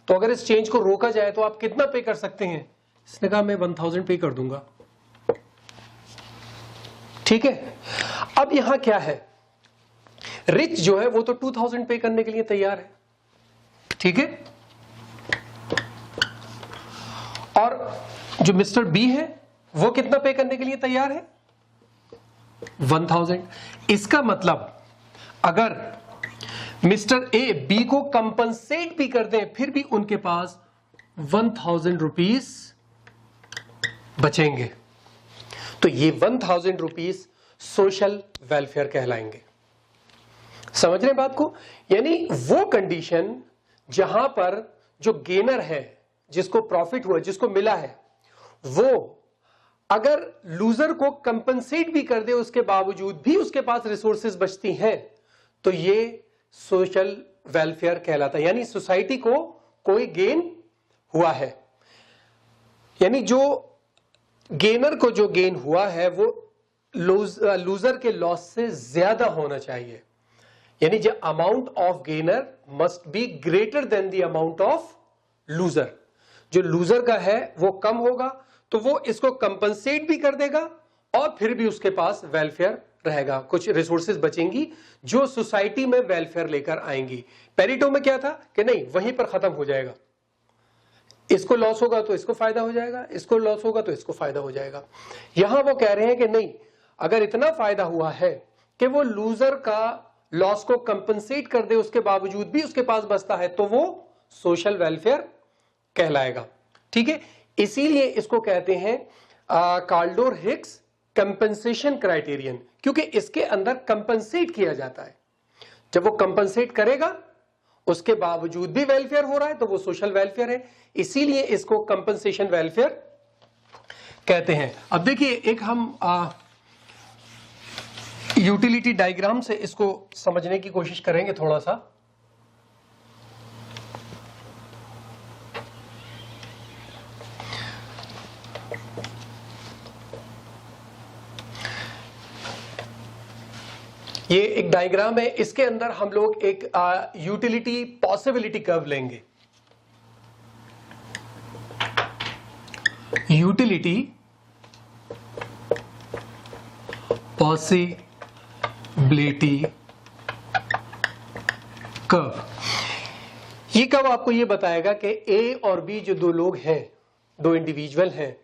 तो अगर इस चेंज को रोका जाए तो आप कितना पे कर सकते हैं। इसने कहा मैं 1000 पे कर दूंगा, ठीक है। अब यहां क्या है, रिच जो है वो तो 2000 पे करने के लिए तैयार है, ठीक है, और जो मिस्टर बी है वो कितना पे करने के लिए तैयार है, 1000। इसका मतलब अगर मिस्टर ए बी को कंपनसेट भी कर दें फिर भी उनके पास 1000 रुपीस बचेंगे, तो ये 1000 रुपीस सोशल वेलफेयर कहलाएंगे। समझ रहे हैं बात को? यानी वो कंडीशन जहां पर जो गेनर है, जिसको प्रॉफिट हुआ, जिसको मिला है, वो अगर लूजर को कंपनसेट भी कर दे उसके बावजूद भी उसके पास रिसोर्सेज बचती हैं, तो ये सोशल वेलफेयर कहलाता है। यानी सोसाइटी को कोई गेन हुआ है, यानी जो गेनर को जो गेन हुआ है वो लूजर के लॉस से ज्यादा होना चाहिए। यानी the amount of gainer must be greater than the amount of loser. जो लूजर का है वो कम होगा, तो वो इसको कंपनसेट भी कर देगा और फिर भी उसके पास वेलफेयर रहेगा, कुछ रिसोर्सेज बचेंगी जो सोसाइटी में वेलफेयर लेकर आएंगी। पेरेटो में क्या था कि नहीं, वहीं पर खत्म हो जाएगा, इसको लॉस होगा तो इसको फायदा हो जाएगा, इसको लॉस होगा तो इसको फायदा हो जाएगा। यहां वो कह रहे हैं कि नहीं, अगर इतना फायदा हुआ है कि वो लूजर का लॉस को कंपनसेट कर दे उसके बावजूद भी उसके पास बचता है, तो वो सोशल वेलफेयर कहलाएगा, ठीक है। इसीलिए इसको कहते हैं काल्डोर हिक्स कंपनसेशन क्राइटेरियन, क्योंकि इसके अंदर कंपनसेट किया जाता है। जब वो कंपनसेट करेगा उसके बावजूद भी वेलफेयर हो रहा है तो वो सोशल वेलफेयर है, इसीलिए इसको कंपनसेशन वेलफेयर कहते हैं। अब देखिए एक हम यूटिलिटी डायग्राम से इसको समझने की कोशिश करेंगे थोड़ा सा। ये एक डायग्राम है, इसके अंदर हम लोग एक यूटिलिटी पॉसिबिलिटी कर्व लेंगे। यूटिलिटी पॉसिबिलिटी कर्व, ये कर्व आपको ये बताएगा कि ए और बी जो दो लोग हैं, दो इंडिविजुअल हैं,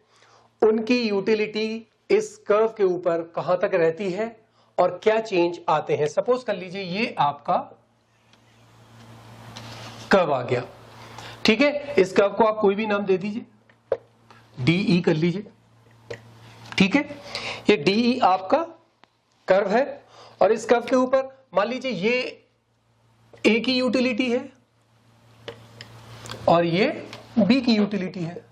उनकी यूटिलिटी इस कर्व के ऊपर कहां तक रहती है और क्या चेंज आते हैं। सपोज कर लीजिए ये आपका कर्व आ गया, ठीक है। इस कर्व को आप कोई भी नाम दे दीजिए, डीई कर लीजिए, ठीक है। ये डीई आपका कर्व है और इस कर्व के ऊपर मान लीजिए ये ए की यूटिलिटी है और ये बी की यूटिलिटी है,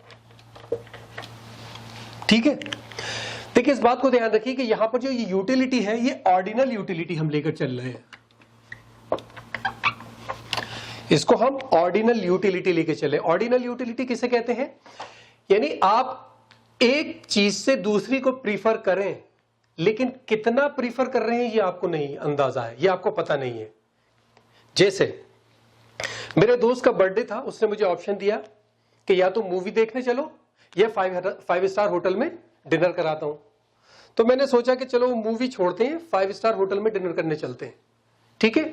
ठीक है। देखिए इस बात को ध्यान रखिए कि यहां पर जो ये यूटिलिटी है ये ऑर्डिनल यूटिलिटी हम लेकर चल रहे हैं, इसको हम ऑर्डिनल यूटिलिटी लेके चले। ऑर्डिनल यूटिलिटी किसे कहते हैं? यानी आप एक चीज से दूसरी को प्रीफर करें, लेकिन कितना प्रीफर कर रहे हैं ये आपको नहीं अंदाजा है, ये आपको पता नहीं है। जैसे मेरे दोस्त का बर्थडे था, उसने मुझे ऑप्शन दिया कि या तो मूवी देखने चलो या 5 स्टार होटल में डिनर कराता हूं। तो मैंने सोचा कि चलो मूवी छोड़ते हैं, 5 स्टार होटल में डिनर करने चलते हैं, ठीक है।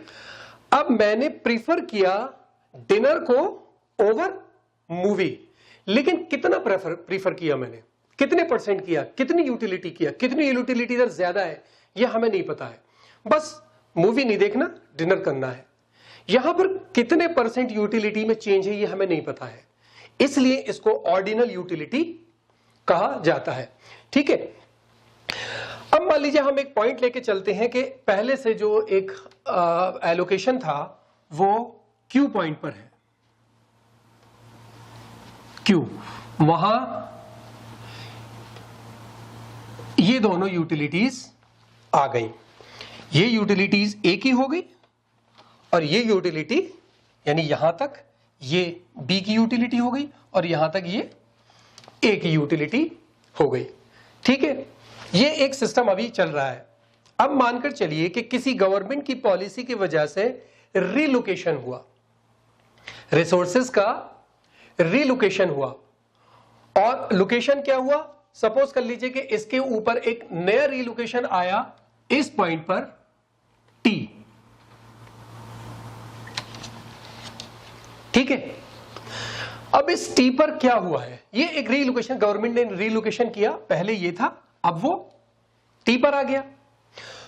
अब मैंने प्रीफर किया डिनर को ओवर मूवी, लेकिन कितना प्रीफर किया मैंने, कितने परसेंट किया, कितनी यूटिलिटी किया, कितनी यूटिलिटी इधर ज्यादा है ये हमें नहीं पता है। बस मूवी नहीं देखना, डिनर करना है। यहां पर कितने परसेंट यूटिलिटी में चेंज है ये हमें नहीं पता है, इसलिए इसको ऑर्डिनल यूटिलिटी कहा जाता है, ठीक है। अब मान लीजिए हम एक पॉइंट लेके चलते हैं कि पहले से जो एक एलोकेशन था वो क्यू पॉइंट पर है, क्यू, वहां ये दोनों यूटिलिटीज आ गई। ये यूटिलिटीज ए की हो गई और ये यूटिलिटी यानी यहां तक ये बी की यूटिलिटी हो गई और यहां तक ये ए की यूटिलिटी हो गई, ठीक है। ये एक सिस्टम अभी चल रहा है। अब मानकर चलिए कि किसी गवर्नमेंट की पॉलिसी की वजह से रिलोकेशन हुआ, रिसोर्सेज का रिलोकेशन हुआ। और लोकेशन क्या हुआ? सपोज कर लीजिए कि इसके ऊपर एक नया रिलोकेशन आया इस पॉइंट पर टी, ठीक है। अब इस टी पर क्या हुआ है? ये एक रीलोकेशन, गवर्नमेंट ने रीलोकेशन किया, पहले ये था अब वो टी पर आ गया।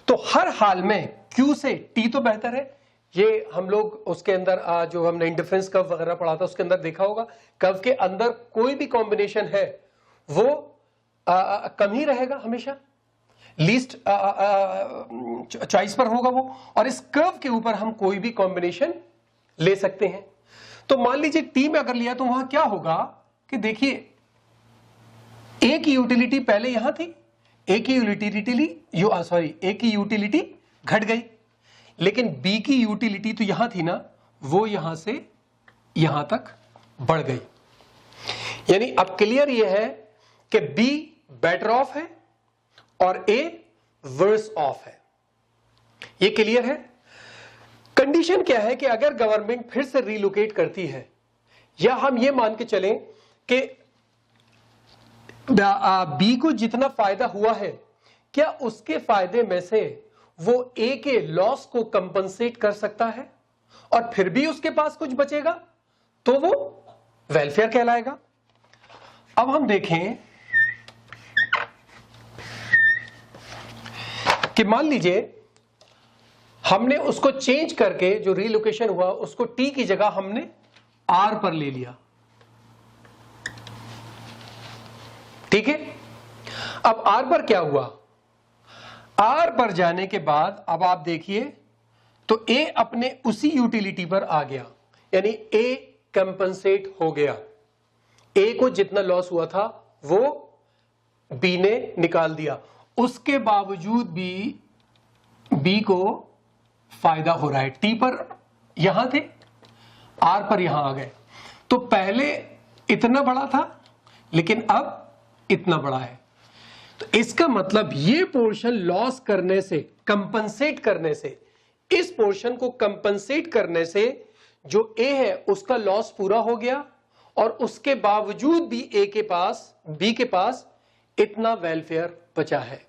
तो हर हाल में क्यू से टी तो बेहतर है। ये हम लोग उसके अंदर जो हमने इंडिफरेंस कर्व वगैरह पढ़ा था उसके अंदर देखा होगा, कर्व के अंदर कोई भी कॉम्बिनेशन है वो कम ही रहेगा, हमेशा लीस्ट चॉइस पर होगा वो। और इस कर्व के ऊपर हम कोई भी कॉम्बिनेशन ले सकते हैं। तो मान लीजिए टी में अगर लिया तो वहां क्या होगा कि देखिए ए की यूटिलिटी पहले यहां थी, ए की यूटिलिटी घट गई, लेकिन बी की यूटिलिटी तो यहां थी ना, वो यहां से यहां तक बढ़ गई। यानी अब क्लियर ये है कि बी बेटर ऑफ है और ए वर्स ऑफ है, ये क्लियर है। कंडीशन क्या है कि अगर गवर्नमेंट फिर से रिलोकेट करती है, या हम ये मान के चलें कि बी को जितना फायदा हुआ है, क्या उसके फायदे में से वो ए के लॉस को कंपनसेट कर सकता है और फिर भी उसके पास कुछ बचेगा, तो वो वेलफेयर कहलाएगा। अब हम देखें कि मान लीजिए हमने उसको चेंज करके, जो रिलोकेशन हुआ उसको टी की जगह हमने आर पर ले लिया, ठीक है। अब आर पर क्या हुआ? आर पर जाने के बाद अब आप देखिए तो ए अपने उसी यूटिलिटी पर आ गया, यानी ए कंपनसेट हो गया। ए को जितना लॉस हुआ था वो बी ने निकाल दिया, उसके बावजूद भी बी को फायदा हो रहा है। टी पर यहां थे, आर पर यहां आ गए, तो पहले इतना बड़ा था लेकिन अब इतना बड़ा है। तो इसका मतलब ये पोर्शन लॉस करने से, कंपनसेट करने से, इस पोर्शन को कंपनसेट करने से जो ए है उसका लॉस पूरा हो गया, और उसके बावजूद भी ए के पास, बी के पास इतना वेलफेयर बचा है।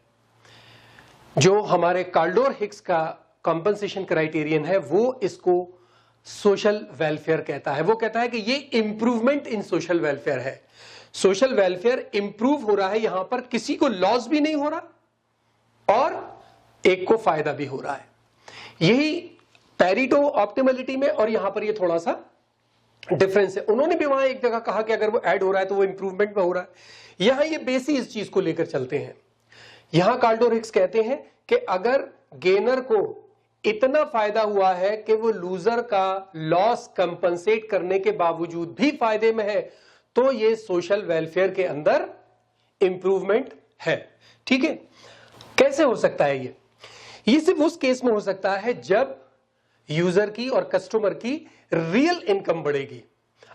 जो हमारे काल्डोर हिक्स का कंपनसेशन क्राइटेरियन है वो इसको सोशल वेलफेयर कहता है। वो कहता है कि ये इंप्रूवमेंट इन सोशल वेलफेयर है। सोशल वेलफेयर इंप्रूव हो रहा है, यहां पर किसी को लॉस भी नहीं हो रहा और एक को फायदा भी हो रहा है। यही पैरेटो ऑप्टिमलिटी में और यहां पर ये थोड़ा सा डिफरेंस है। उन्होंने भी वहां एक जगह कहा कि अगर वो ऐड हो रहा है तो वो इंप्रूवमेंट में हो रहा है। यहां ये बेसिक इस चीज को लेकर चलते हैं। यहां काल्डोर हिक्स कहते हैं कि अगर गेनर को इतना फायदा हुआ है कि वो लूजर का लॉस कंपनसेट करने के बावजूद भी फायदे में है, तो ये सोशल वेलफेयर के अंदर इंप्रूवमेंट है। ठीक है, कैसे हो सकता है ये सिर्फ उस केस में हो सकता है जब यूजर की और कस्टमर की रियल इनकम बढ़ेगी।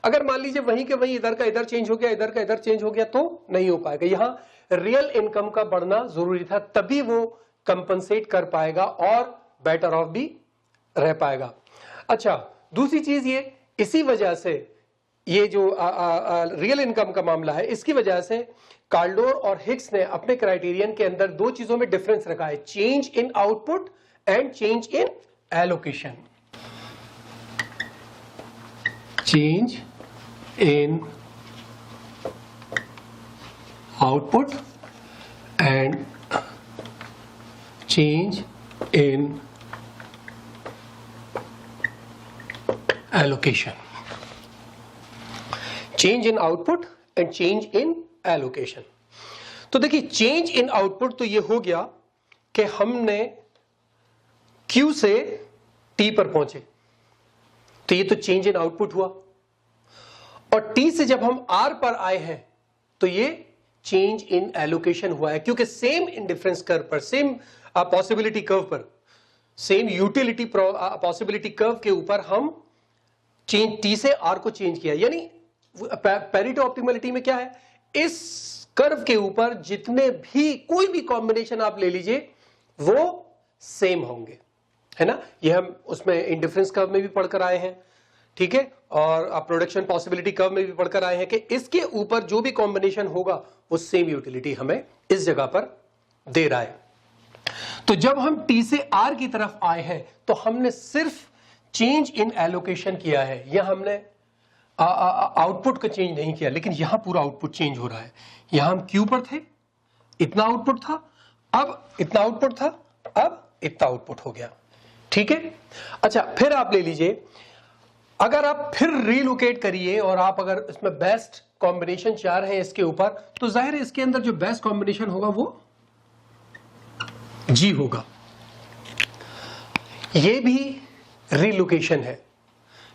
अगर मान लीजिए वहीं के वहीं इधर का इधर चेंज हो गया, इधर का इधर चेंज हो गया, तो नहीं हो पाएगा। यहां रियल इनकम का बढ़ना जरूरी था, तभी वो कंपनसेट कर पाएगा और बेटर ऑफ भी रह पाएगा। अच्छा, दूसरी चीज ये, इसी वजह से ये जो रियल इनकम का मामला है, इसकी वजह से काल्डोर और हिक्स ने अपने क्राइटेरियन के अंदर दो चीजों में डिफरेंस रखा है, change in output and change in allocation. Change in output and change in allocation. Change in output and change in allocation. तो देखिए, चेंज इन आउटपुट तो ये हो गया कि हमने Q से T पर पहुंचे, तो ये तो चेंज इन आउटपुट हुआ। और T से जब हम R पर आए हैं तो ये चेंज इन एलोकेशन हुआ है, क्योंकि सेम इंडिफरेंस कर्व पर, सेम पॉसिबिलिटी कर्व पर, सेम यूटिलिटी पॉसिबिलिटी कर्व के ऊपर हम चेंज T से R को चेंज किया। यानी पैरेटो ऑप्टिमलिटी में क्या है, इस कर्व के ऊपर जितने भी कोई भी कॉम्बिनेशन आप ले लीजिए वो सेम होंगे, है ना। ये हम उसमें इंडिफरेंस कर्व में भी पढ़कर आए हैं, ठीक है, और प्रोडक्शन पॉसिबिलिटी कर्व में भी पढ़कर आए हैं कि इसके ऊपर जो भी कॉम्बिनेशन होगा वो सेम यूटिलिटी हमें इस जगह पर दे रहा है। तो जब हम T से R की तरफ आए हैं तो हमने सिर्फ चेंज इन एलोकेशन किया है, यह हमने आउटपुट का चेंज नहीं किया, लेकिन यहां पूरा आउटपुट चेंज हो रहा है। यहां हम Q पर थे, इतना आउटपुट था, अब इतना आउटपुट था, अब इतना आउटपुट हो गया, ठीक है। अच्छा, फिर आप ले लीजिए, अगर आप फिर रीलोकेट करिए और आप अगर इसमें बेस्ट कॉम्बिनेशन चार है इसके ऊपर, तो जाहिर है इसके अंदर जो बेस्ट कॉम्बिनेशन होगा वो G होगा। ये भी रीलोकेशन है,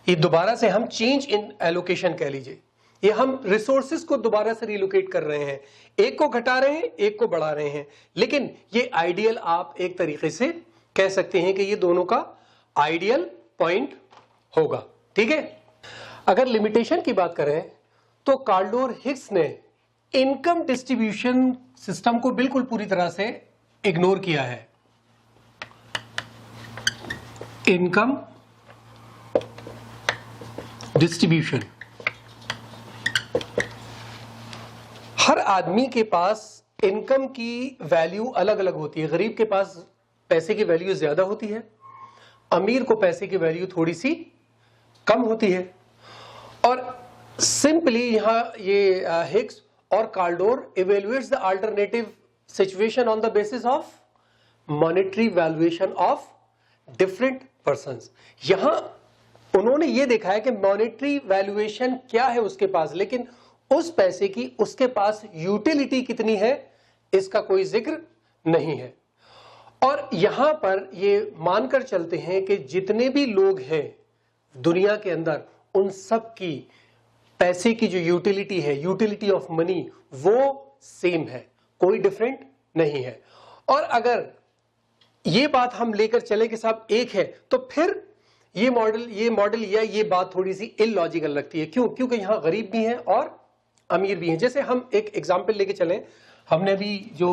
ये दोबारा से हम चेंज इन एलोकेशन कह लीजिए। ये हम रिसोर्सेज को दोबारा से रीलोकेट कर रहे हैं, एक को घटा रहे हैं, एक को बढ़ा रहे हैं, लेकिन ये आइडियल आप एक तरीके से कह सकते हैं कि ये दोनों का आइडियल पॉइंट होगा, ठीक है। अगर लिमिटेशन की बात करें तो काल्डोर हिक्स ने इनकम डिस्ट्रीब्यूशन सिस्टम को बिल्कुल पूरी तरह से इग्नोर किया है। इनकम डिस्ट्रीब्यूशन, हर आदमी के पास इनकम की वैल्यू अलग अलग होती है। गरीब के पास पैसे की वैल्यू ज्यादा होती है, अमीर को पैसे की वैल्यू थोड़ी सी कम होती है। और सिंपली यहां ये हिक्स और Kaldor evaluates the alternative situation on the basis of monetary valuation of different persons. यहां उन्होंने ये देखा है कि मॉनेटरी वैल्यूएशन क्या है उसके पास, लेकिन उस पैसे की उसके पास यूटिलिटी कितनी है इसका कोई जिक्र नहीं है। और यहां पर ये मानकर चलते हैं कि जितने भी लोग हैं दुनिया के अंदर, उन सब की पैसे की जो यूटिलिटी है, यूटिलिटी ऑफ मनी, वो सेम है, कोई डिफरेंट नहीं है। और अगर ये बात हम लेकर चले कि साहब एक है, तो फिर ये मॉडल या ये बात थोड़ी सी इलॉजिकल लगती है। क्यों? क्योंकि यहां गरीब भी हैं और अमीर भी हैं। जैसे हम एक एग्जाम्पल लेके चलें, हमने अभी जो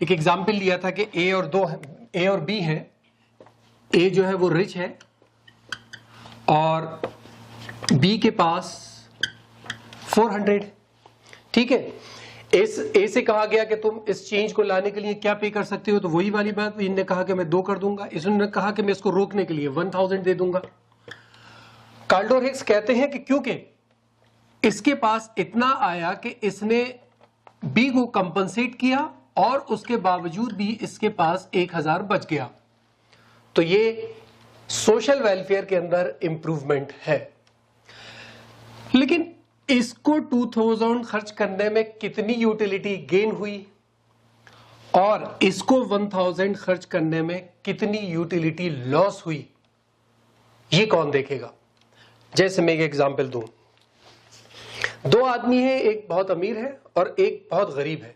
एक एग्जाम्पल लिया था कि ए और बी है। ए जो है वो रिच है और बी के पास 400, ठीक है। ए से कहा गया कि तुम इस चेंज को लाने के लिए क्या पे कर सकते हो, तो वही वाली बात, इनने कहा कि मैं 2 कर दूंगा, इसने कहा कि मैं इसको रोकने के लिए 1000 दे दूंगा। काल्डोर हिक्स कहते हैं कि क्योंकि इसके पास इतना आया कि इसने बी को कंपनसेट किया और उसके बावजूद भी इसके पास 1000 बच गया, तो ये सोशल वेलफेयर के अंदर इंप्रूवमेंट है। लेकिन इसको 2000 खर्च करने में कितनी यूटिलिटी गेन हुई और इसको 1000 खर्च करने में कितनी यूटिलिटी लॉस हुई, ये कौन देखेगा। जैसे मैं एक एग्जांपल दूं, 2 आदमी हैं, एक बहुत अमीर है और एक बहुत गरीब है।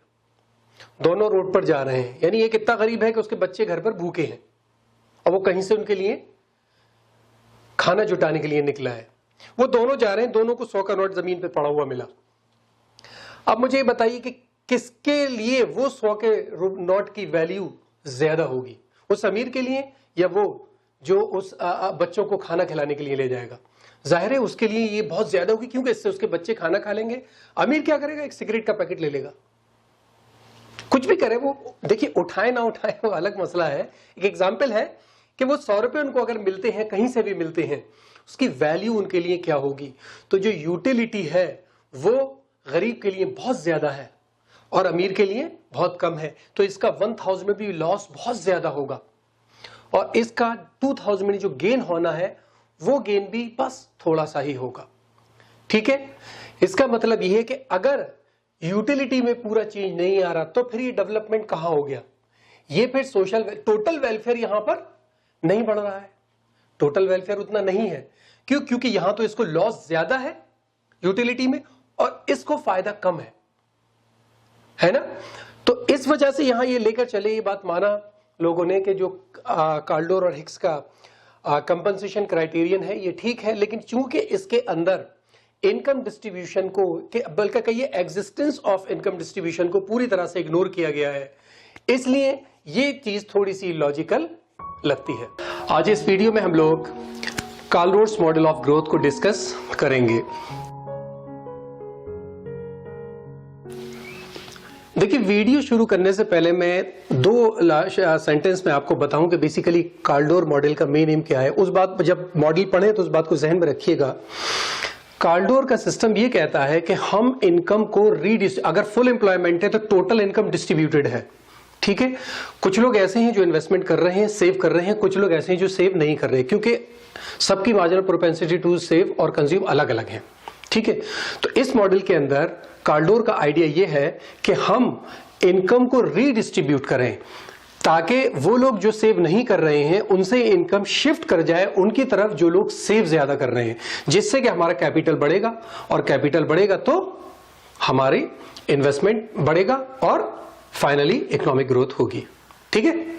दोनों रोड पर जा रहे हैं, यानी एक इतना गरीब है कि उसके बच्चे घर पर भूखे हैं और वो कहीं से उनके लिए खाना जुटाने के लिए निकला है। वो दोनों जा रहे हैं, दोनों को 100 का नोट जमीन पे पड़ा हुआ मिला। अब मुझे ये बताइए कि किसके लिए वो 100 के नोट की वैल्यू ज्यादा होगी, उस अमीर के लिए या वो जो उस बच्चों को खाना खिलाने के लिए ले जाएगा। जाहिर है उसके लिए ये बहुत ज्यादा होगी, क्योंकि इससे उसके बच्चे खाना खा लेंगे। अमीर क्या करेगा, एक सिगरेट का पैकेट ले लेगा, कुछ भी करे वो। देखिए उठाए ना उठाए वो अलग मसला है। एक एग्जाम्पल है कि वो 100 रुपए उनको अगर मिलते हैं, कहीं से भी मिलते हैं, उसकी वैल्यू उनके लिए क्या होगी। तो जो यूटिलिटी है वो गरीब के लिए बहुत ज्यादा है और अमीर के लिए बहुत कम है। तो इसका 1000 में भी लॉस बहुत ज्यादा होगा और इसका 2000 में जो गेन होना है वो गेन भी बस थोड़ा सा ही होगा, ठीक है। इसका मतलब यह है कि अगर यूटिलिटी में पूरा चेंज नहीं आ रहा तो फिर ये डेवलपमेंट कहां हो गया, ये फिर टोटल वेलफेयर यहां पर नहीं बढ़ रहा है। टोटल वेलफेयर उतना नहीं है, क्यों, क्योंकि यहां तो इसको लॉस ज्यादा है यूटिलिटी में और इसको फायदा कम है ना। तो इस वजह से यहां ये लेकर चले, ये बात माना लोगों ने कि जो काल्डोर और हिक्स का कंपनसेशन क्राइटेरियन है ये ठीक है, लेकिन चूंकि इसके अंदर इनकम डिस्ट्रीब्यूशन को, बल्कि कहिए एग्जिस्टेंस ऑफ इनकम डिस्ट्रीब्यूशन को पूरी तरह से इग्नोर किया गया है, इसलिए ये चीज थोड़ी सी लॉजिकल लगती है। आज इस वीडियो में हम लोग काल्डोर्स मॉडल ऑफ ग्रोथ को डिस्कस करेंगे। देखिए वीडियो शुरू करने से पहले मैं 2 सेंटेंस में आपको बताऊं कि बेसिकली काल्डोर मॉडल का मेन एम क्या है। उस बात जब मॉडल पढ़े तो उस बात को जहन में रखिएगा। काल्डोर का सिस्टम ये कहता है कि हम इनकम को अगर फुल एम्प्लॉयमेंट है तो टोटल इनकम डिस्ट्रीब्यूटेड है, ठीक है। कुछ लोग ऐसे हैं जो इन्वेस्टमेंट कर रहे हैं, सेव कर रहे हैं, कुछ लोग ऐसे हैं जो सेव नहीं कर रहे, क्योंकि सबकी मार्जिनल प्रोपेंसिटी टू सेव और कंज्यूम अलग अलग है, ठीक है। तो इस मॉडल के अंदर काल्डोर का आइडिया यह है कि हम इनकम को रीडिस्ट्रीब्यूट करें ताकि वो लोग जो सेव नहीं कर रहे हैं उनसे इनकम शिफ्ट कर जाए उनकी तरफ जो लोग सेव ज्यादा कर रहे हैं, जिससे कि हमारा कैपिटल बढ़ेगा और कैपिटल बढ़ेगा तो हमारी इन्वेस्टमेंट बढ़ेगा और फाइनली इकोनॉमिक ग्रोथ होगी, ठीक है।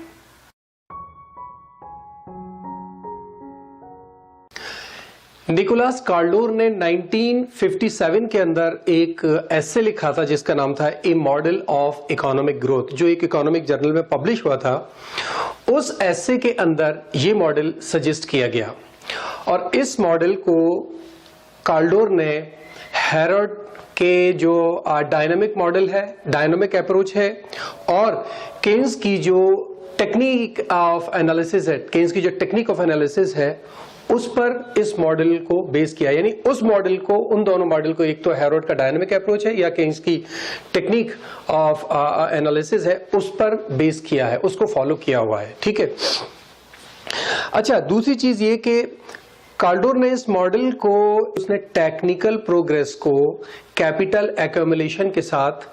निकोलस काल्डोर ने 1957 के अंदर एक एसे लिखा था जिसका नाम था ए मॉडल ऑफ इकोनॉमिक ग्रोथ, जो एक इकोनॉमिक जर्नल में पब्लिश हुआ था। उस एसे के अंदर ये मॉडल सजेस्ट किया गया और इस मॉडल को काल्डोर ने हैरोल्ड के जो डायनामिक मॉडल है, डायनामिक अप्रोच है, और केन्स की जो टेक्निक ऑफ एनालिसिस है, केन्स की जो टेक्निक ऑफ एनालिसिस है उस पर इस मॉडल को बेस किया। यानी उस मॉडल को, उन दोनों मॉडल को, एक तो हैरोल्ड का डायनामिक अप्रोच है या केन्स की टेक्निक ऑफ एनालिसिस है, उस पर बेस किया है, उसको फॉलो किया हुआ है, ठीक है। अच्छा, दूसरी चीज ये कि काल्डोर ने इस मॉडल को, उसने टेक्निकल प्रोग्रेस को कैपिटल एक्यूमुलेशन के साथ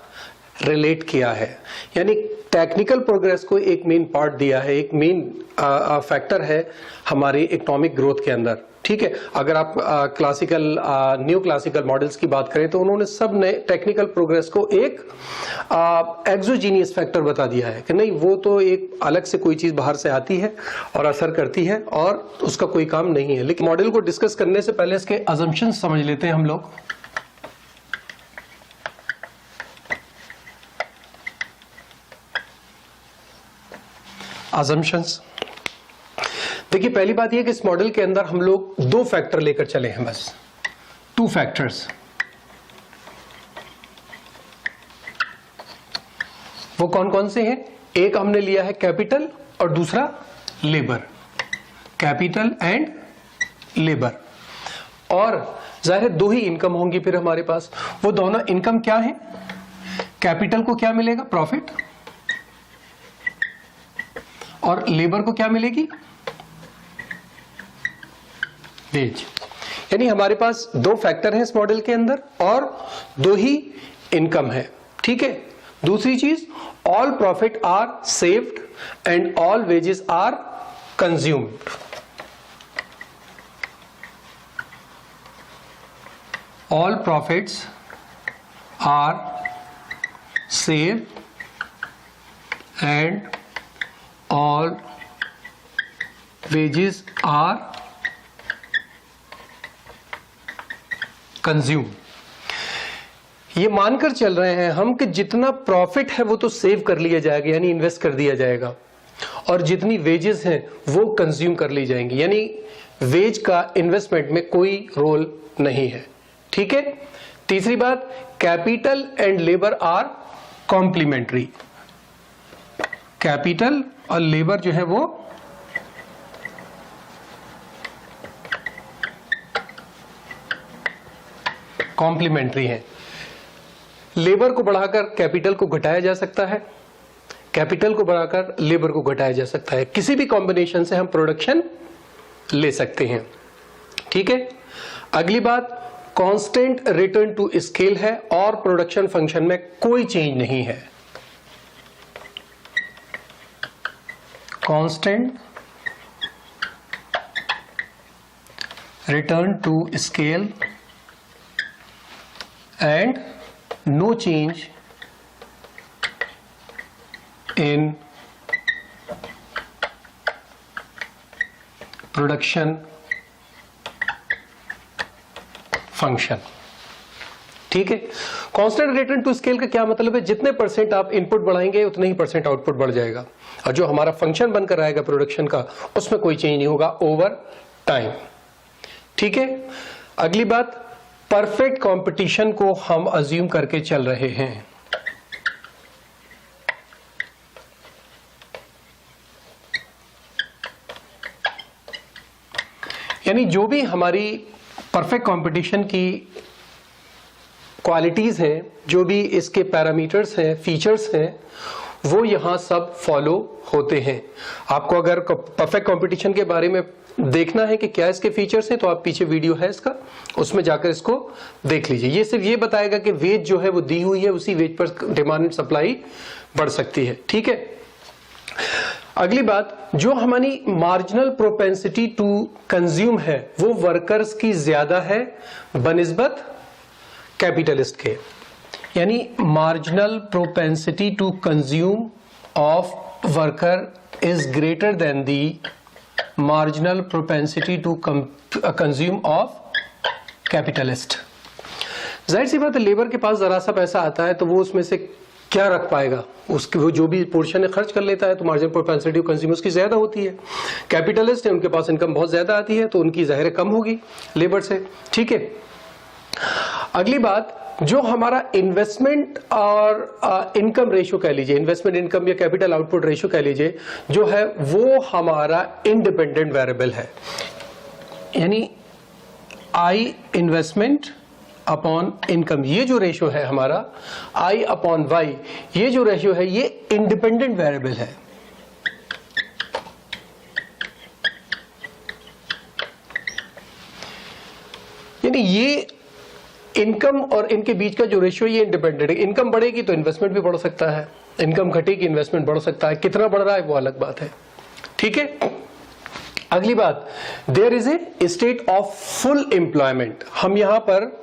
रिलेट किया है। यानी टेक्निकल प्रोग्रेस को एक मेन पार्ट दिया है, एक मेन फैक्टर है हमारी इकोनॉमिक ग्रोथ के अंदर, ठीक है। अगर आप क्लासिकल न्यू क्लासिकल मॉडल्स की बात करें तो उन्होंने सब ने टेक्निकल प्रोग्रेस को एक एक्सोजीनियस फैक्टर बता दिया है कि नहीं, वो तो एक अलग से कोई चीज बाहर से आती है और असर करती है और उसका कोई काम नहीं है। लेकिन मॉडल को डिस्कस करने से पहले इसके अजम्पशंस समझ लेते हैं हम लोग। assumptions। देखिए पहली बात यह कि इस मॉडल के अंदर हम लोग दो फैक्टर लेकर चले हैं, बस 2 फैक्टर्स। वो कौन कौन से हैं? एक हमने लिया है कैपिटल और दूसरा लेबर, कैपिटल एंड लेबर। और जाहिर है 2 ही इनकम होंगी फिर हमारे पास। वो दोनों इनकम क्या है? कैपिटल को क्या मिलेगा? प्रॉफिट। और लेबर को क्या मिलेगी? वेज। यानी हमारे पास 2 फैक्टर हैं इस मॉडल के अंदर और 2 ही इनकम है। ठीक है। दूसरी चीज, all profit are saved and all wages are consumed. All profits are saved and all wages are consumed। ये मानकर चल रहे हैं हम कि जितना प्रॉफिट है वो तो सेव कर लिया जाएगा, यानी इन्वेस्ट कर दिया जाएगा, और जितनी वेजेस हैं वो कंज्यूम कर ली जाएंगी, यानी वेज का इन्वेस्टमेंट में कोई रोल नहीं है। ठीक है। तीसरी बात, capital and labour are complementary. Capital और लेबर जो है वो कॉम्प्लीमेंट्री है। लेबर को बढ़ाकर कैपिटल को घटाया जा सकता है, कैपिटल को बढ़ाकर लेबर को घटाया जा सकता है। किसी भी कॉम्बिनेशन से हम प्रोडक्शन ले सकते हैं। ठीक है। अगली बात, कांस्टेंट रिटर्न टू स्केल है और प्रोडक्शन फंक्शन में कोई चेंज नहीं है। Constant return to scale and no change in production function. ठीक है। कांस्टेंट रिटर्न टू स्केल का क्या मतलब है? जितने परसेंट आप इनपुट बढ़ाएंगे उतने ही परसेंट आउटपुट बढ़ जाएगा, और जो हमारा फंक्शन बनकर आएगा प्रोडक्शन का उसमें कोई चेंज नहीं होगा ओवर टाइम। ठीक है। अगली बात, परफेक्ट कंपटीशन को हम अज्यूम करके चल रहे हैं। यानी जो भी हमारी परफेक्ट कंपटीशन की क्वालिटीज हैं, जो भी इसके पैरामीटर्स हैं, फीचर्स हैं, वो यहां सब फॉलो होते हैं। आपको अगर परफेक्ट कंपटीशन के बारे में देखना है कि क्या इसके फीचर्स हैं, तो आप पीछे वीडियो है इसका, उसमें जाकर इसको देख लीजिए। ये सिर्फ ये बताएगा कि वेज जो है वो दी हुई है, उसी वेज पर डिमांड एंड सप्लाई बढ़ सकती है। ठीक है। अगली बात, जो हमारी मार्जिनल प्रोपेंसिटी टू कंज्यूम है वो वर्कर्स की ज्यादा है बनिस्बत कैपिटलिस्ट के। यानी marginal propensity to consume of worker is greater than the marginal propensity to consume of capitalist. जाहिर सी बात है, लेबर के पास जरा सा पैसा आता है तो वो उसमें से क्या रख पाएगा? उसके वो जो भी पोर्शन है खर्च कर लेता है, तो मार्जिनल प्रोपेंसिटी कंज्यूमर्स की ज्यादा होती है। कैपिटलिस्ट है, उनके पास इनकम बहुत ज्यादा आती है, तो उनकी जाहिर कम होगी लेबर से। ठीक है। अगली बात, जो हमारा इन्वेस्टमेंट और इनकम रेशियो कह लीजिए, इन्वेस्टमेंट इनकम या कैपिटल आउटपुट रेशियो कह लीजिए, जो है वो हमारा इंडिपेंडेंट वेरिएबल है। यानी आई इन्वेस्टमेंट अपॉन इनकम, ये जो रेशियो है हमारा आई अपॉन वाई, ये जो रेशियो है ये इंडिपेंडेंट वेरिएबल है। यानी ये इनकम और इनके बीच का जो रेशियो ये इंडिपेंडेंट है। इनकम बढ़ेगी तो इन्वेस्टमेंट भी बढ़ सकता है, इनकम घटेगी इन्वेस्टमेंट बढ़ सकता है। कितना बढ़ रहा है वो अलग बात है। ठीक है। अगली बात, there is a state of full employment. हम यहां पर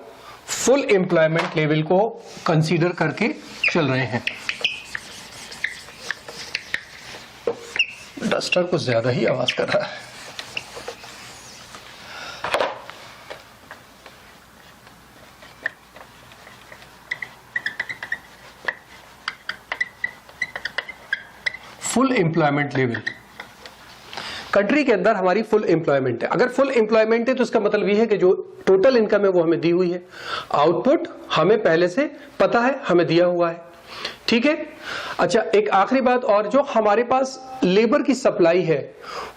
फुल एम्प्लॉयमेंट लेवल को कंसीडर करके चल रहे हैं। डस्टर कुछ ज्यादा ही आवाज कर रहा है। फुल एम्प्लॉयमेंट लेवल कंट्री के अंदर हमारी फुल एम्प्लॉयमेंट है। अगर फुल एम्प्लॉयमेंट है तो इसका मतलब यह है कि जो टोटल इनकम है वो हमें दी हुई है, आउटपुट हमें पहले से पता है, हमें दिया हुआ है, ठीक है। अच्छा, एक आखिरी बात और, जो हमारे पास लेबर की सप्लाई है